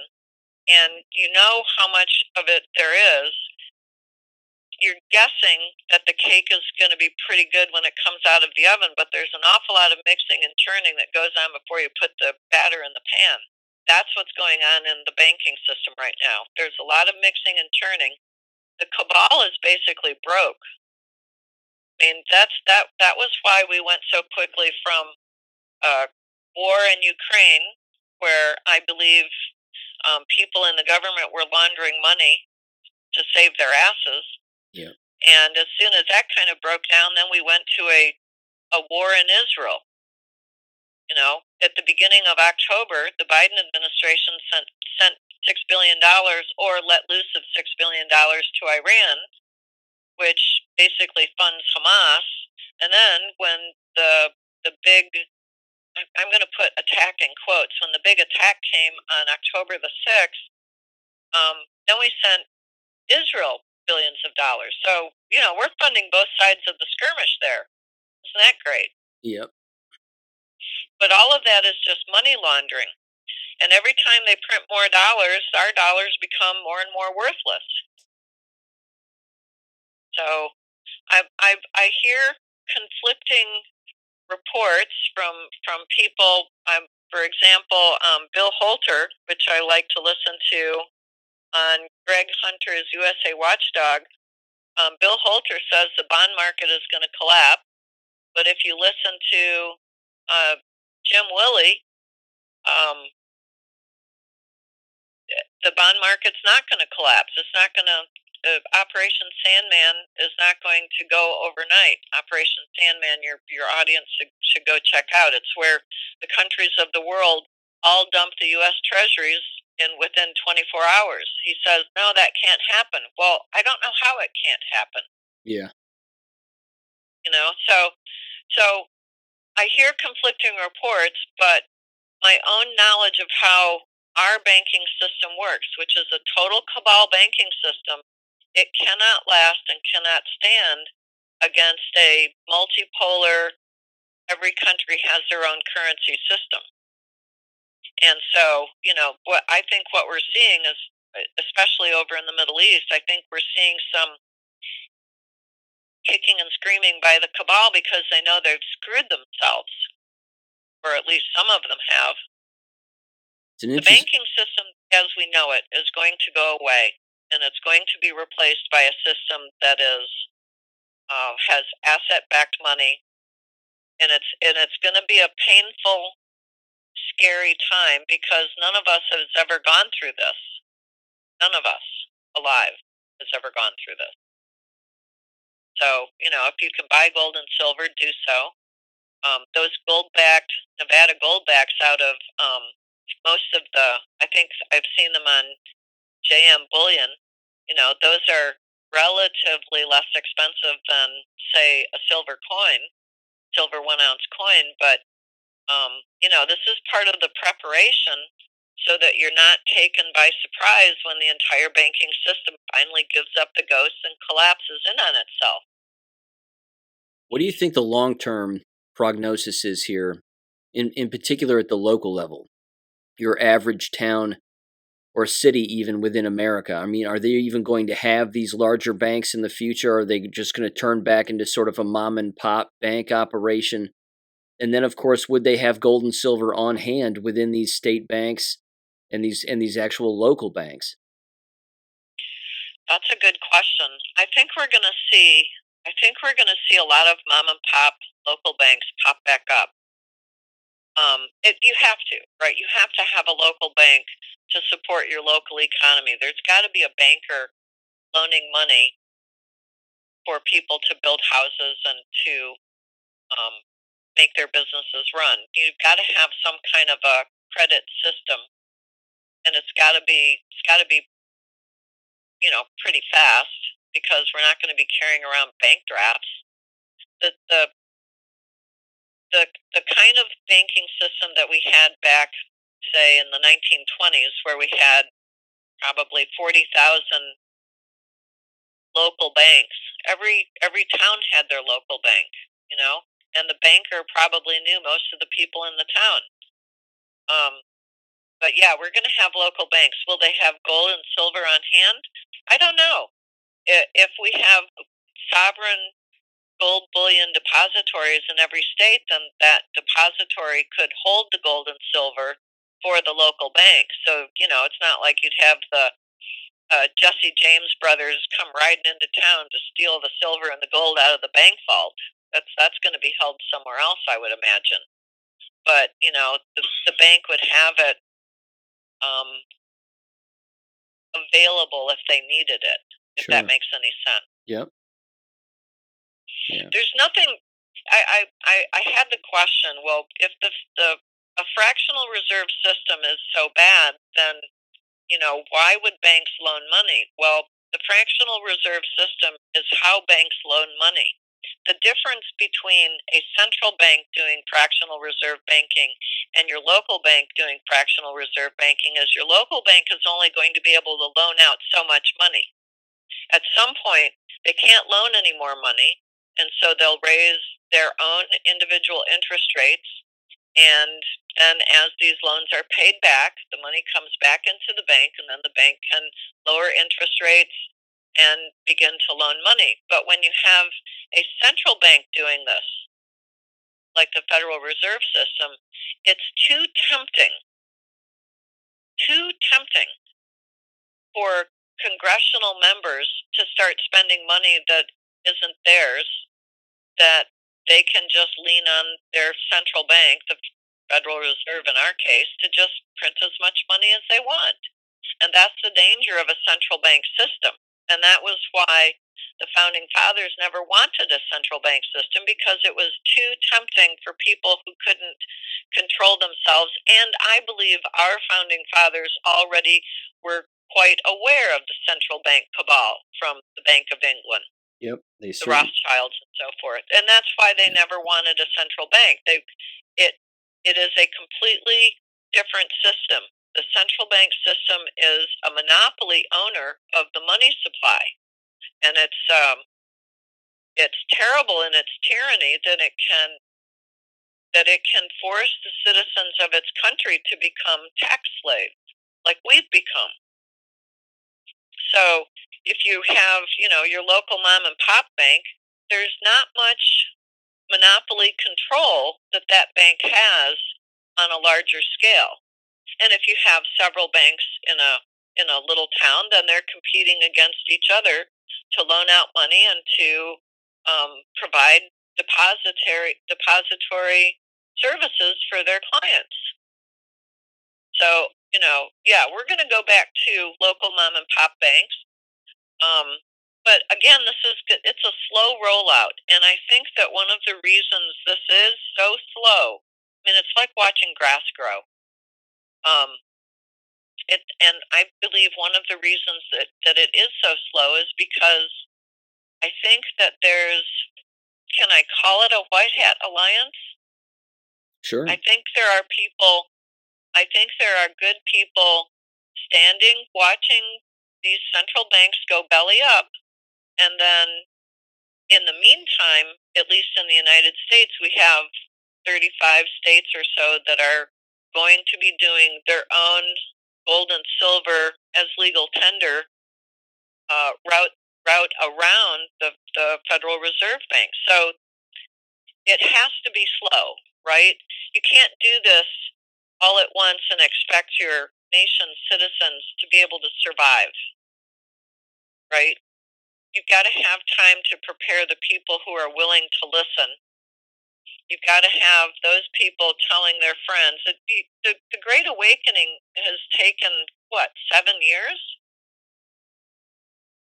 and you know how much of it there is. You're guessing that the cake is going to be pretty good when it comes out of the oven, but there's an awful lot of mixing and churning that goes on before you put the batter in the pan. That's what's going on in the banking system right now. There's a lot of mixing and churning. The cabal is basically broke. I mean, that was why we went so quickly from war in Ukraine, where I believe people in the government were laundering money to save their asses. Yeah. And as soon as that kind of broke down, then we went to a war in Israel. At the beginning of October, the Biden administration sent $6 billion or let loose of $6 billion to Iran, which basically funds Hamas. And then when the big, I'm going to put attack in quotes, when the big attack came on October the 6th, then we sent Israel billions of dollars. So, we're funding both sides of the skirmish there. Isn't that great? Yep. But all of that is just money laundering. And every time they print more dollars, our dollars become more and more worthless. So I hear conflicting reports from people. For example, Bill Holter, which I like to listen to on Greg Hunter's USA Watchdog. Bill Holter says the bond market is going to collapse, but if you listen to Jim Willey, the bond market's not going to collapse. It's not going to Operation Sandman is not going to go overnight. Operation Sandman, your audience should go check out. It's where the countries of the world all dump the U.S. treasuries in within 24 hours. He says, no, that can't happen. Well, I don't know how it can't happen. Yeah. So I hear conflicting reports, but my own knowledge of how our banking system works, which is a total cabal banking system, it cannot last and cannot stand against a multipolar, every country has their own currency system. And so, what I think what we're seeing is, especially over in the Middle East, I think we're seeing some kicking and screaming by the cabal because they know they've screwed themselves, or at least some of them have. The banking system as we know it is going to go away, and it's going to be replaced by a system that has asset-backed money, and it's going to be a painful, scary time because none of us has ever gone through this. None of us alive has ever gone through this. So, if you can buy gold and silver, do so. Those gold-backed, Nevada gold-backs out of most of I think I've seen them on JM Bullion, those are relatively less expensive than, say, a silver 1-ounce coin. But, this is part of the preparation so that you're not taken by surprise when the entire banking system finally gives up the ghost and collapses in on itself. What do you think the long-term prognosis is here, in particular at the local level? Your average town or city even within America. I mean, are they even going to have these larger banks in the future? Or are they just going to turn back into sort of a mom and pop bank operation? And then, of course, would they have gold and silver on hand within these state banks and these actual local banks? That's a good question. I think we're going to see. I think we're going to see a lot of mom and pop local banks pop back up. You have to, right? You have to have a local bank to support your local economy. There's got to be a banker loaning money for people to build houses and to make their businesses run. You've got to have some kind of a credit system, and it's got to be pretty fast because we're not going to be carrying around bank drafts. The the kind of banking system that we had back, say, in the 1920s, where we had probably 40,000 local banks. Every town had their local bank, and the banker probably knew most of the people in the town. But yeah, we're going to have local banks. Will they have gold and silver on hand? I don't know. If we have sovereign gold bullion depositories in every state, then that depository could hold the gold and silver for the local bank. So, it's not like you'd have the Jesse James brothers come riding into town to steal the silver and the gold out of the bank vault. That's going to be held somewhere else, I would imagine. But, the bank would have it available if they needed it, if Sure. that makes any sense. Yep. Yeah. There's nothing. I had the question. Well, if a fractional reserve system is so bad, then why would banks loan money? Well, the fractional reserve system is how banks loan money. The difference between a central bank doing fractional reserve banking and your local bank doing fractional reserve banking is your local bank is only going to be able to loan out so much money. At some point, they can't loan any more money, and so they'll raise their own individual interest rates. And then as these loans are paid back, the money comes back into the bank, and then the bank can lower interest rates and begin to loan money. But when you have a central bank doing this, like the Federal Reserve System, it's too tempting for congressional members to start spending money that isn't theirs, that they can just lean on their central bank, the Federal Reserve in our case, to just print as much money as they want. And that's the danger of a central bank system. And that was why the founding fathers never wanted a central bank system, because it was too tempting for people who couldn't control themselves. And I believe our founding fathers already were quite aware of the central bank cabal from the Bank of England, Yep, they the certainly. Rothschilds and so forth. And that's why they never wanted a central bank. It it is a completely different system. The central bank system is a monopoly owner of the money supply, and it's terrible in its tyranny that it can force the citizens of its country to become tax slaves, like we've become. So if you have, your local mom and pop bank, there's not much monopoly control that that bank has on a larger scale. And if you have several banks in a little town, then they're competing against each other to loan out money and to provide depository services for their clients. So, yeah, we're going to go back to local mom and pop banks. But again, it's a slow rollout, and I think that one of the reasons this is so slow, I mean, it's like watching grass grow. And I believe one of the reasons that it is so slow is because I think that there's, can I call it a white hat alliance? Sure. I think there are good people standing, watching these central banks go belly up, and then in the meantime, at least in the United States, we have 35 states or so that are going to be doing their own gold and silver as legal tender route around the Federal Reserve Bank. So it has to be slow, right? You can't do this all at once and expect your nation's citizens to be able to survive, right? You've got to have time to prepare the people who are willing to listen. You've got to have those people telling their friends. The Great Awakening has taken, what, 7 years?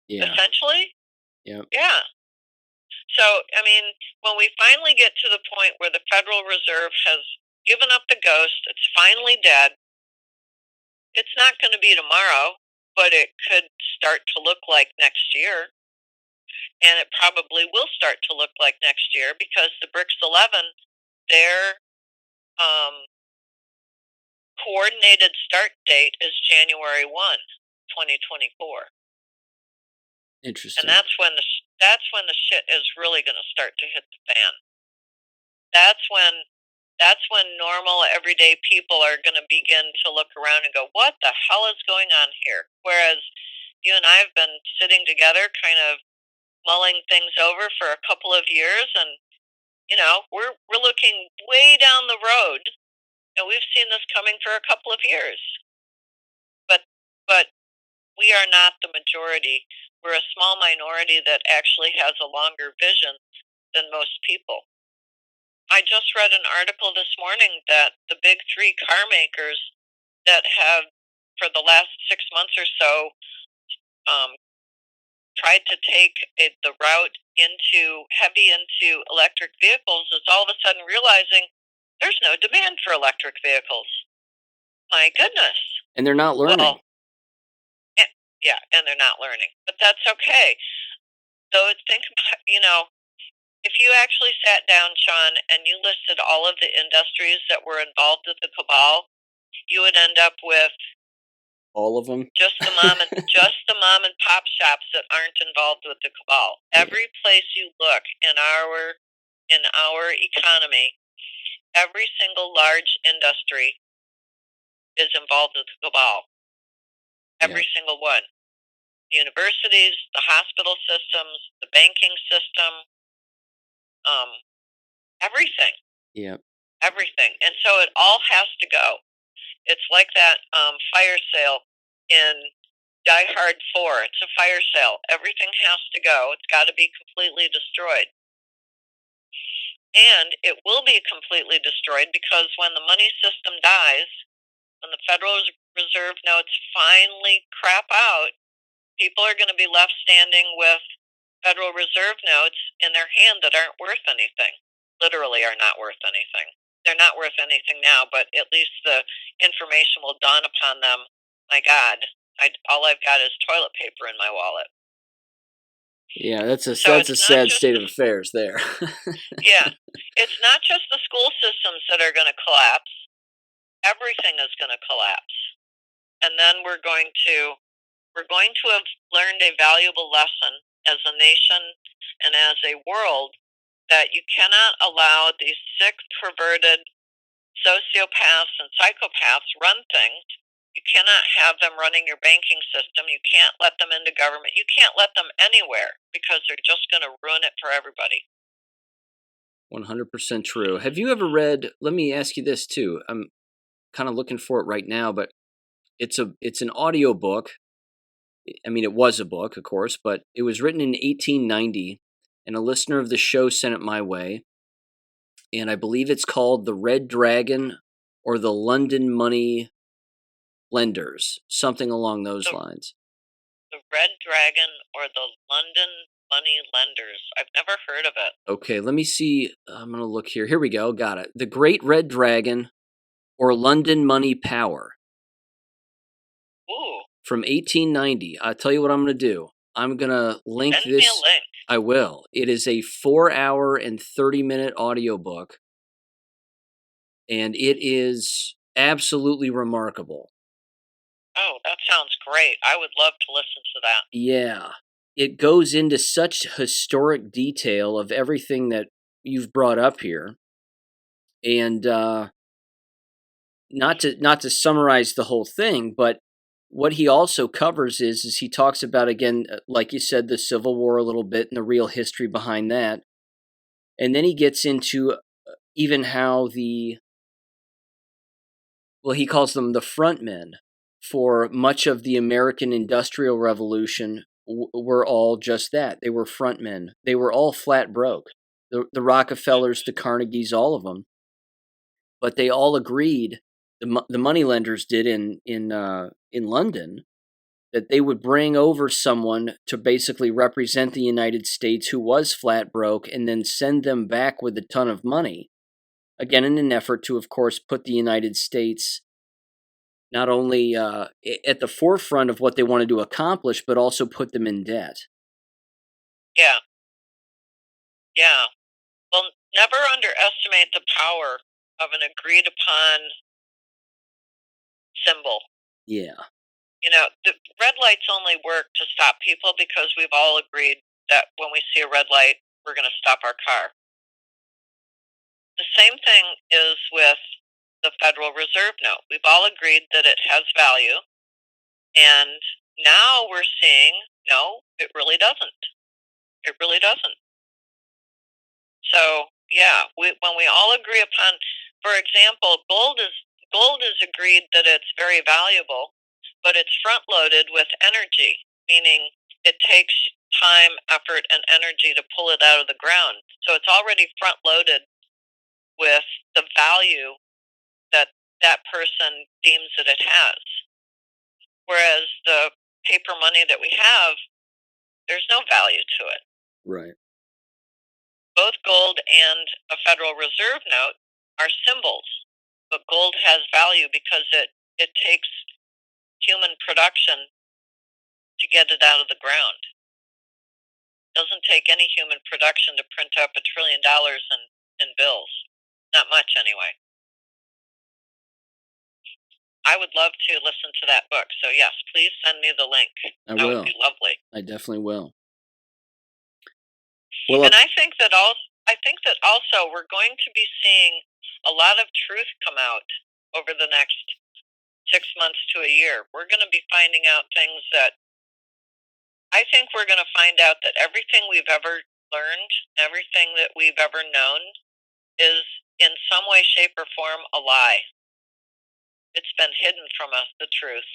Yeah. Essentially? Yep. Yeah. So, I mean, when we finally get to the point where the Federal Reserve has given up the ghost, it's finally dead, it's not going to be tomorrow, but it could start to look like next year. And it probably will start to look like next year, because the BRICS 11, their coordinated start date is January 1, 2024. Interesting. And that's when the shit is really going to start to hit the fan. That's when normal everyday people are going to begin to look around and go, what the hell is going on here? Whereas you and I have been sitting together kind of mulling things over for a couple of years, and we're looking way down the road, and we've seen this coming for a couple of years. But we are not the majority. We're a small minority that actually has a longer vision than most people. I just read an article this morning that the big three car makers that have, for the last 6 months or so, tried to take the route heavy into electric vehicles, is all of a sudden realizing there's no demand for electric vehicles. My goodness. And they're not learning. Well, yeah, and they're not learning. But that's okay. So think about, if you actually sat down, Sean, and you listed all of the industries that were involved with the cabal, you would end up with all of them. Just the mom and pop shops that aren't involved with the cabal. Yeah. Every place you look in our economy, every single large industry is involved with the cabal. Every single one. The universities, the hospital systems, the banking system, everything. Yeah. Everything. And so it all has to go. It's like that fire sale in Die Hard 4. It's a fire sale. Everything has to go. It's got to be completely destroyed. And it will be completely destroyed, because when the money system dies, when the Federal Reserve notes finally crap out, people are going to be left standing with Federal Reserve notes in their hand that aren't worth anything. Literally are not worth anything. They're not worth anything now, but at least the information will dawn upon them. My God, all I've got is toilet paper in my wallet. Yeah, that's a So sad state of affairs there. Yeah, it's not just the school systems that are going to collapse. Everything is going to collapse, and then we're going to have learned a valuable lesson as a nation and as a world that you cannot allow these sick, perverted sociopaths and psychopaths run things. You cannot have them running your banking system. You can't let them into government. You can't let them anywhere because they're just going to ruin it for everybody. 100% true. Have you ever read, let me ask you this too. I'm kind of looking for it right now, but it's an audio book. I mean, it was a book, of course, but it was written in 1890, and a listener of the show sent it my way. And I believe it's called The Red Dragon or The London Money Lenders, something along those lines. The Red Dragon or the London Money Lenders. I've never heard of it. Okay, let me see. I'm going to look here. Here we go. Got it. The Great Red Dragon or London Money Power. Ooh. From 1890. I'll tell you what I'm going to do. I'm going to link Send this. Me a link. I will. It is a 4-hour and 30-minute audiobook, and it is absolutely remarkable. Oh, that sounds great. I would love to listen to that. Yeah. It goes into such historic detail of everything that you've brought up here. And not to summarize the whole thing, but what he also covers is he talks about, again, like you said, the Civil War a little bit and the real history behind that. And then he gets into even how he calls them the front men for much of the American Industrial Revolution were all just that. They were front men. They were all flat broke. The Rockefellers, the Carnegies, all of them. But they all agreed, the money lenders did in London, that they would bring over someone to basically represent the United States who was flat broke and then send them back with a ton of money. Again, in an effort to, of course, put the United States not only at the forefront of what they wanted to accomplish, but also put them in debt. Yeah. Yeah. Well, never underestimate the power of an agreed upon symbol. Yeah. You know, the red lights only work to stop people because we've all agreed that when we see a red light, we're going to stop our car. The same thing is with the Federal Reserve note. We've all agreed that it has value, and now we're seeing, no, it really doesn't. It really doesn't. So, yeah, when we all agree upon, for example, gold is agreed that it's very valuable, but it's front loaded with energy, meaning it takes time, effort, and energy to pull it out of the ground. So it's already front loaded with the value that that person deems that it has. Whereas the paper money that we have, there's no value to it. Right. Both gold and a Federal Reserve note are symbols, but gold has value because it takes human production to get it out of the ground. It doesn't take any human production to print up $1 trillion in bills. Not much, anyway. I would love to listen to that book. So, yes, please send me the link. I will. That would be lovely. I definitely will. Well, and I think that also we're going to be seeing a lot of truth come out over the next 6 months to a year. We're going to be finding out things that I think we're going to find out that everything we've ever learned, everything that we've ever known is in some way, shape, or form a lie. It's been hidden from us, the truth,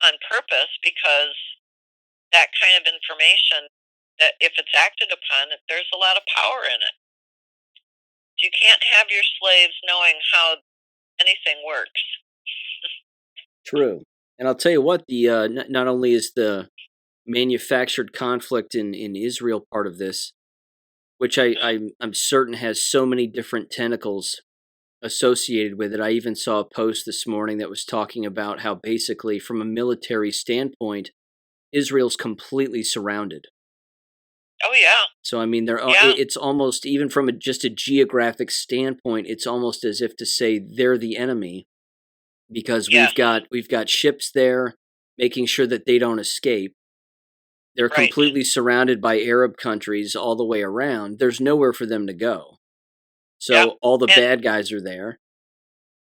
on purpose, because that kind of information, that if it's acted upon, there's a lot of power in it. You can't have your slaves knowing how anything works. True. And I'll tell you what, the not only is the manufactured conflict in Israel part of this, which I'm certain has so many different tentacles associated with it. I even saw a post this morning that was talking about how basically, from a military standpoint, Israel's completely surrounded. Oh yeah. So I mean, Yeah. it's almost, even from just a geographic standpoint, it's almost as if to say they're the enemy, because Yes. we've got ships there, making sure that they don't escape. They're Right. completely surrounded by Arab countries all the way around. There's nowhere for them to go. Yep. So all the And bad guys are there.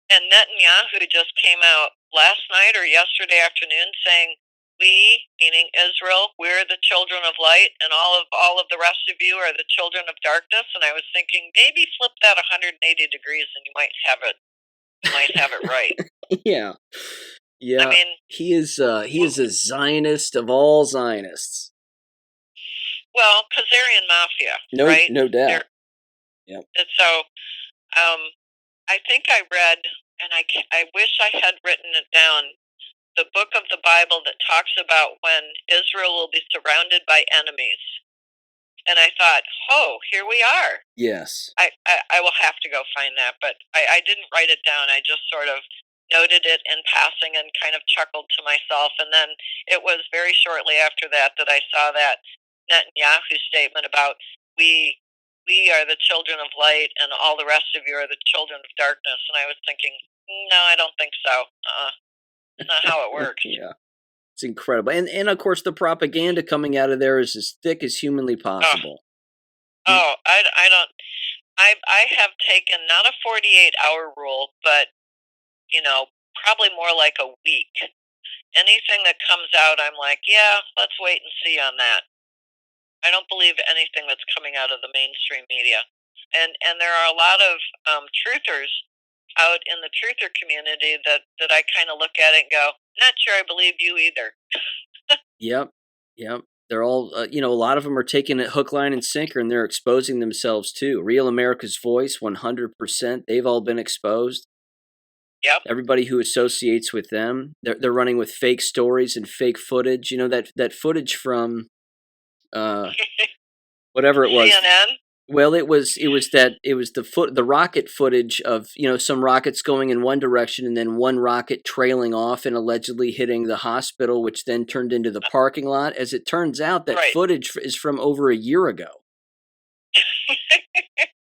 Netanyahu just came out last night or yesterday afternoon saying, "We, meaning Israel, we're the children of light, and all of the rest of you are the children of darkness." And I was thinking, maybe flip that 180 degrees, and you might have it. You might have it right. Yeah. I Yeah. mean, He is a Zionist of all Zionists. well, Khazarian mafia, No, right? no doubt. They're, Yep. and so, I think I read, and I wish I had written it down, the book of the Bible that talks about when Israel will be surrounded by enemies. And I thought, oh, here we are. Yes. I will have to go find that, but I didn't write it down. I just sort of noted it in passing and kind of chuckled to myself. And then it was very shortly after that that I saw that Netanyahu statement about we are the children of light and all the rest of you are the children of darkness. And I was thinking, no, I don't think so. That's not how it works. Yeah. It's incredible. And of course the propaganda coming out of there is as thick as humanly possible. I don't. I have taken not a 48-hour rule, but probably more like a week. Anything that comes out, I'm like, yeah, let's wait and see on that. I don't believe anything that's coming out of the mainstream media, and there are a lot of truthers out in the truther community that I kind of look at it and go, not sure I believe you either. Yep. Yep. They're all, a lot of them are taking it hook, line, and sinker, and they're exposing themselves too. Real America's Voice, 100%. They've all been exposed. Yep. Everybody who associates with them, they're running with fake stories and fake footage. You know, that footage from whatever it was. CNN. Well, it was the rocket footage of, some rockets going in one direction and then one rocket trailing off and allegedly hitting the hospital, which then turned into the parking lot. As it turns out, that Right. footage is from over a year ago.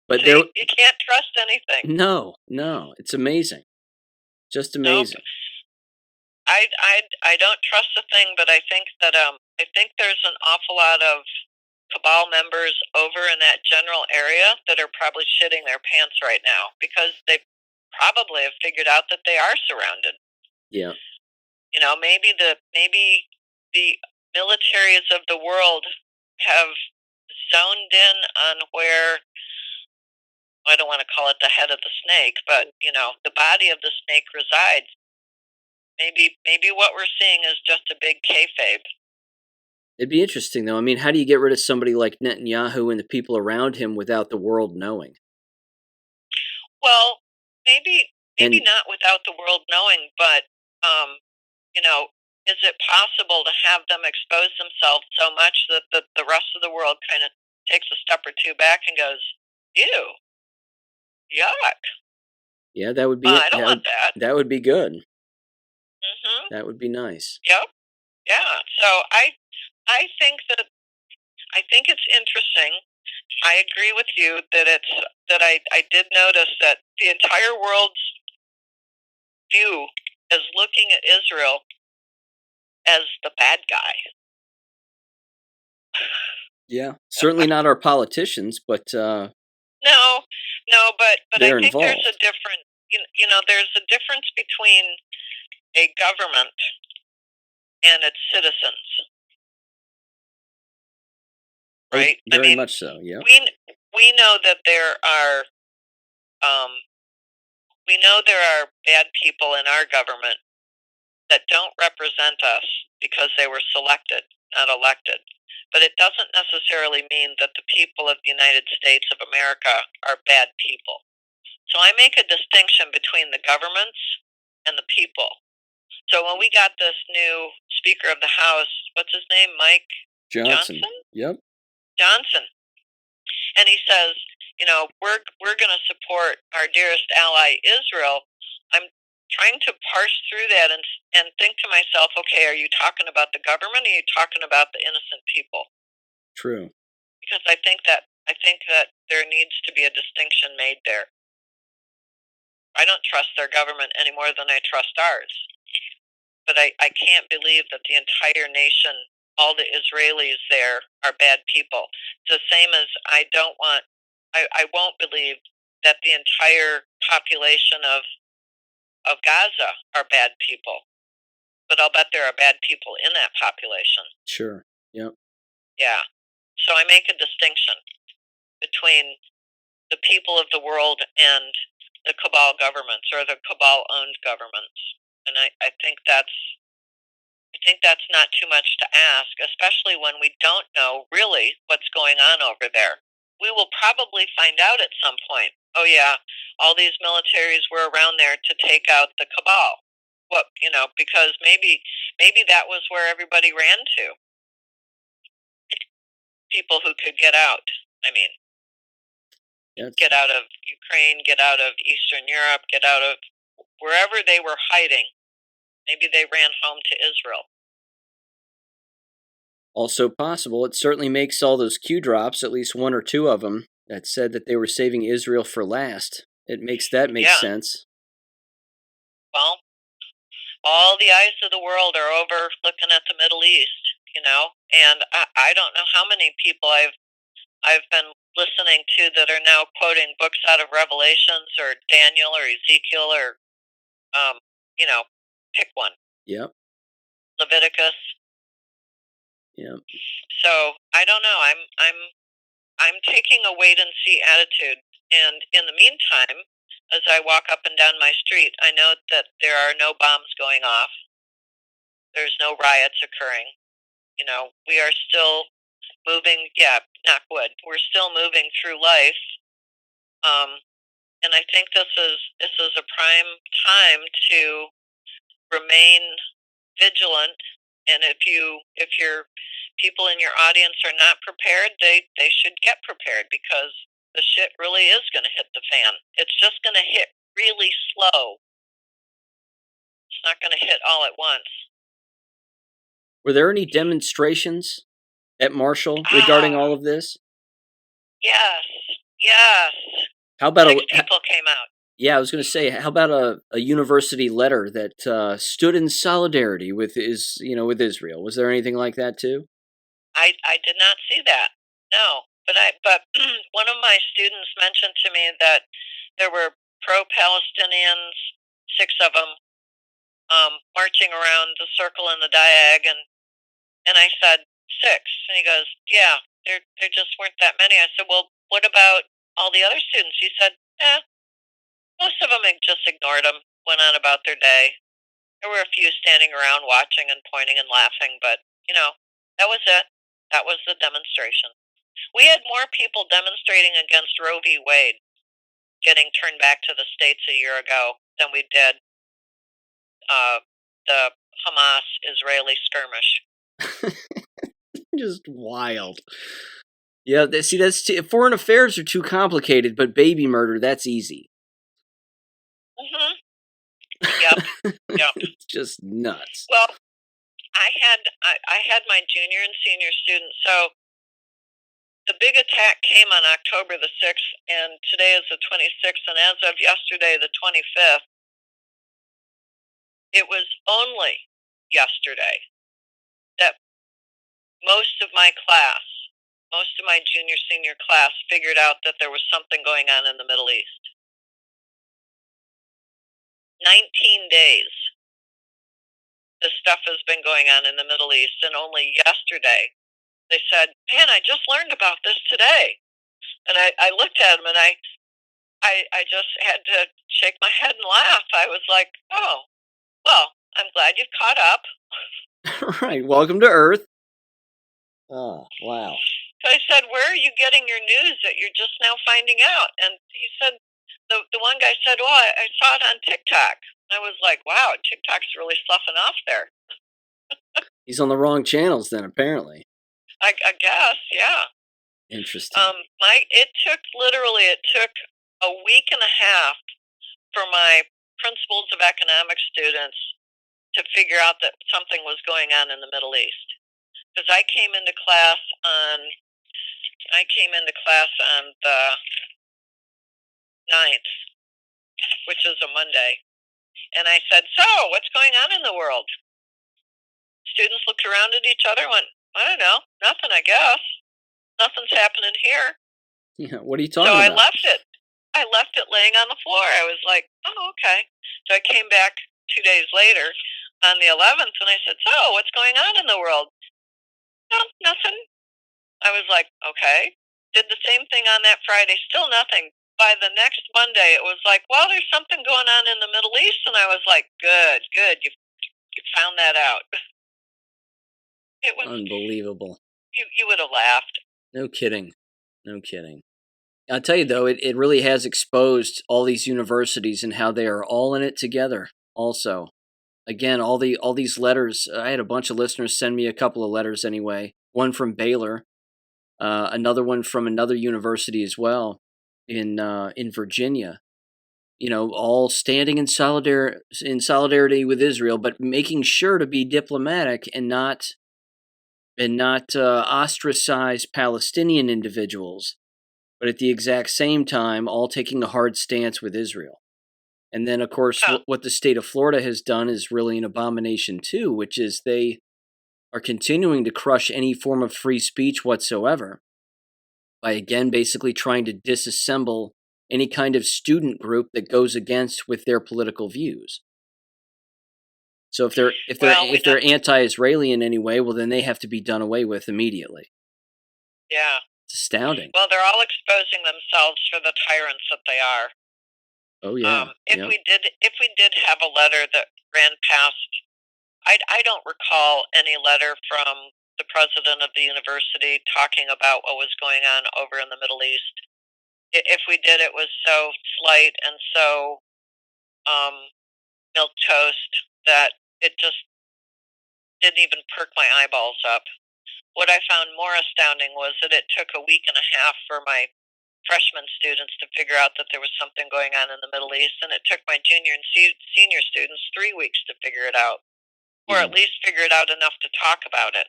But See, you can't trust anything. No, it's amazing, just amazing. Nope. I don't trust a thing, but I think that I think there's an awful lot of cabal members over in that general area that are probably shitting their pants right now because they probably have figured out that they are surrounded. Yeah. Maybe the militaries of the world have zoned in on where, I don't want to call it the head of the snake, but the body of the snake resides. Maybe what we're seeing is just a big kayfabe. It'd be interesting, though. I mean, how do you get rid of somebody like Netanyahu and the people around him without the world knowing? Well, maybe not without the world knowing, but is it possible to have them expose themselves so much that the rest of the world kind of takes a step or two back and goes, "Ew, yuck"? Yeah, that would be. I don't want that. That would be good. Mm-hmm. That would be nice. Yep. Yeah. So I think it's interesting. I agree with you that I did notice that the entire world's view is looking at Israel as the bad guy. Yeah, certainly not our politicians, but no, but they're I think involved. there's a different there's a difference between a government and its citizens. Right? Very much so, yeah. We know that there are bad people in our government that don't represent us because they were selected, not elected. But it doesn't necessarily mean that the people of the United States of America are bad people. So I make a distinction between the governments and the people. So when we got this new Speaker of the House, what's his name, Mike Johnson? Yep. Johnson. And he says, we're going to support our dearest ally, Israel. I'm trying to parse through that and think to myself, okay, are you talking about the government or are you talking about the innocent people? True. Because I think that there needs to be a distinction made there. I don't trust their government any more than I trust ours. But I can't believe that the entire nation, all the Israelis there, are bad people. It's the same as I won't believe that the entire population of Gaza are bad people. But I'll bet there are bad people in that population. Sure. Yep. Yeah. So I make a distinction between the people of the world and the cabal governments or the cabal-owned governments. And I think that's not too much to ask, especially when we don't know really what's going on over there. We will probably find out at some point. Oh yeah, all these militaries were around there to take out the cabal. Because maybe that was where everybody ran to. People who could get out. I mean, get out of Ukraine, get out of Eastern Europe, get out of wherever they were hiding. Maybe they ran home to Israel. Also possible. It certainly makes all those Q drops, at least one or two of them, that said that they were saving Israel for last. It makes sense. Well, all the eyes of the world are over looking at the Middle East, and I don't know how many people I've been listening to that are now quoting books out of Revelations or Daniel or Ezekiel or, pick one. Yep. Leviticus. Yep. So I don't know. I'm taking a wait and see attitude, and in the meantime, as I walk up and down my street, I know that there are no bombs going off. There's no riots occurring. We are still moving. Yeah, knock wood. We're still moving through life. And I think this is a prime time to remain vigilant. And if your people in your audience are not prepared, they should get prepared, because the shit really is going to hit the fan. It's just going to hit really slow. It's not going to hit all at once. Were there any demonstrations at Marshall regarding all of this? Yes. How about 6 people came out. Yeah, I was going to say, how about a university letter that stood in solidarity with Israel? Was there anything like that too? I did not see that. No, but one of my students mentioned to me that there were pro-Palestinians, 6 of them, marching around the circle in the diag, and I said 6, and he goes, yeah, there just weren't that many. I said, well, what about all the other students? He said, most of them just ignored them, went on about their day. There were a few standing around watching and pointing and laughing, but that was it. That was the demonstration. We had more people demonstrating against Roe v. Wade getting turned back to the states a year ago than we did the Hamas-Israeli skirmish. Just wild. Yeah, foreign affairs are too complicated, but baby murder, that's easy. Mm-hmm. Yep. It's just nuts. Well, I had my junior and senior students. So the big attack came on October the 6th, and today is the 26th, and as of yesterday, the 25th, it was only yesterday that most of my junior, senior class figured out that there was something going on in the Middle East. 19 days this stuff has been going on in the Middle East, and only yesterday they said, man, I just learned about this today. And I looked at them, and I just had to shake my head and laugh. I was like, oh, well, I'm glad you've caught up. Right, welcome to Earth. Oh, wow. So I said, where are you getting your news that you're just now finding out? And he said, the one guy said, well, I saw it on TikTok. I was like, wow, TikTok's really sloughing off there. He's on the wrong channels then, apparently. I guess, yeah. Interesting. It took a week and a half for my principles of economics students to figure out that something was going on in the Middle East. Because I came into class on the 9th, which is a Monday, and I said, "So, what's going on in the world?" Students looked around at each other and went, "I don't know, nothing, I guess. Nothing's happening here." Yeah, what are you So talking I about? left it. I left it laying on the floor. I was like, "Oh, okay." So I came back 2 days later on the 11th, and I said, "So, what's going on in the world?" "No, nothing." I was like, "Okay." Did the same thing on that Friday, still nothing. By the next Monday, it was like, "Well, there's something going on in the Middle East," and I was like, "Good, good, you found that out." It was Unbelievable. you would have laughed. No kidding. No kidding. I'll tell you though, it really has exposed all these universities and how they are all in it together. Also, again, all these letters. I had a bunch of listeners send me a couple of letters anyway. One from Baylor, another one from another university as well in Virginia. You know, all standing in solidarity with Israel, but making sure to be diplomatic and not ostracize Palestinian individuals, but at the exact same time, all taking a hard stance with Israel. And then, of course, Huh. what the state of Florida has done is really an abomination too, which is they are continuing to crush any form of free speech whatsoever by, again, basically trying to disassemble any kind of student group that goes against with their political views. So Well, we if know. they're anti-Israeli in any way, well, then they have to be done away with immediately. Yeah. It's astounding. Well, they're all exposing themselves for the tyrants that they are. Oh yeah, If yep. if we did have a letter that ran past, I don't recall any letter from the president of the university talking about what was going on over in the Middle East. If we did, it was so slight and so um, milk toast that it just didn't even perk my eyeballs up. What I found more astounding was that it took a week and a half for my freshman students to figure out that there was something going on in the Middle East, and it took my junior and senior students 3 weeks to figure it out, or Yeah. at least figure it out enough to talk about it.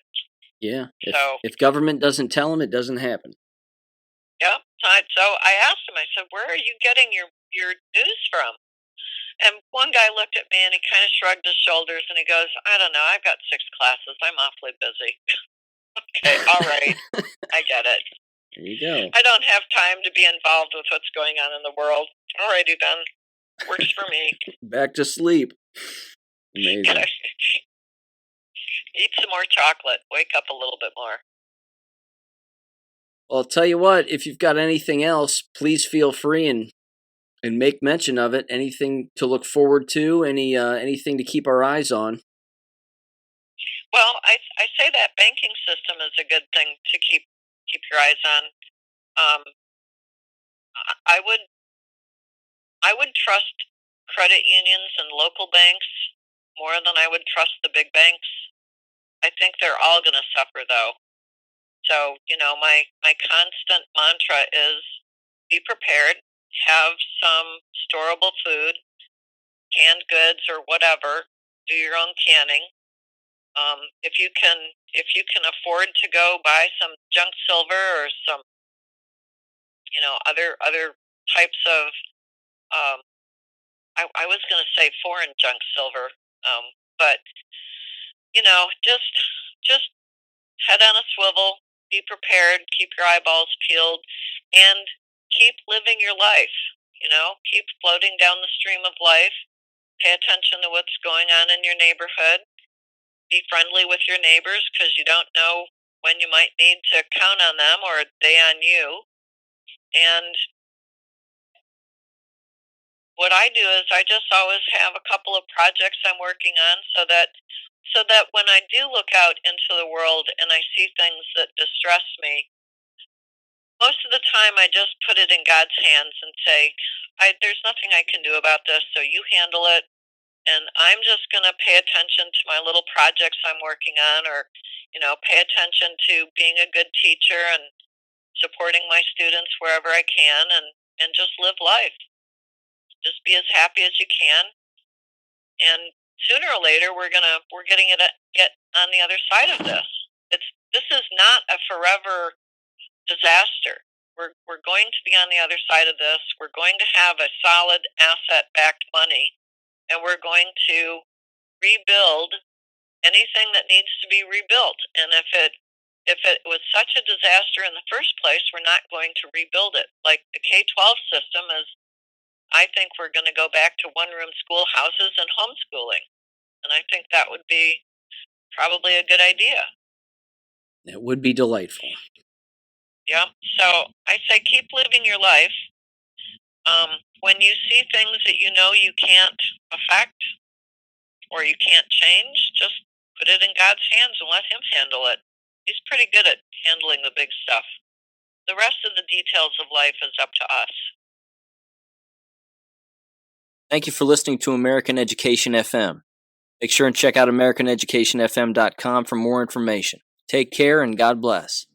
Yeah. So, If government doesn't tell them, it doesn't happen. yeah. So I asked him. I said, "Where are you getting your news from?" And one guy looked at me and he kind of shrugged his shoulders and he goes, "I don't know. I've got 6 classes. I'm awfully busy." Okay, all right, I get it. There you go. I don't have time to be involved with what's going on in the world. Alrighty then, works for me. Back to sleep. Amazing. Eat some more chocolate. Wake up a little bit more. Well, I'll tell you what, if you've got anything else, please feel free and make mention of it. Anything to look forward to, anything to keep our eyes on. Well, I say that banking system is a good thing to keep your eyes on. Um, I would trust credit unions and local banks more than I would trust the big banks. I think they're all going to suffer though. So, my constant mantra is be prepared, have some storable food, canned goods or whatever, do your own canning. If you can afford to go buy some junk silver or some, other types of, um, I was going to say foreign junk silver, but just head on a swivel, be prepared, keep your eyeballs peeled, and keep living your life. Keep floating down the stream of life. Pay attention to what's going on in your neighborhood. Be friendly with your neighbors because you don't know when you might need to count on them or they on you. And what I do is I just always have a couple of projects I'm working on so that when I do look out into the world and I see things that distress me, most of the time I just put it in God's hands and say, there's nothing I can do about this, so you handle it. And I'm just going to pay attention to my little projects I'm working on, or, pay attention to being a good teacher and supporting my students wherever I can, and just live life. Just be as happy as you can. And sooner or later, we're getting it get on the other side of this. This is not a forever disaster. We're going to be on the other side of this. We're going to have a solid asset-backed money, and we're going to rebuild anything that needs to be rebuilt. And if it was such a disaster in the first place, we're not going to rebuild it. Like the K-12 system is, I think we're going to go back to one-room schoolhouses and homeschooling. And I think that would be probably a good idea. That would be delightful. Yeah. So I say keep living your life. When you see things that you know you can't affect or you can't change, just put it in God's hands and let Him handle it. He's pretty good at handling the big stuff. The rest of the details of life is up to us. Thank you for listening to American Education FM. Make sure and check out AmericanEducationFM.com for more information. Take care and God bless.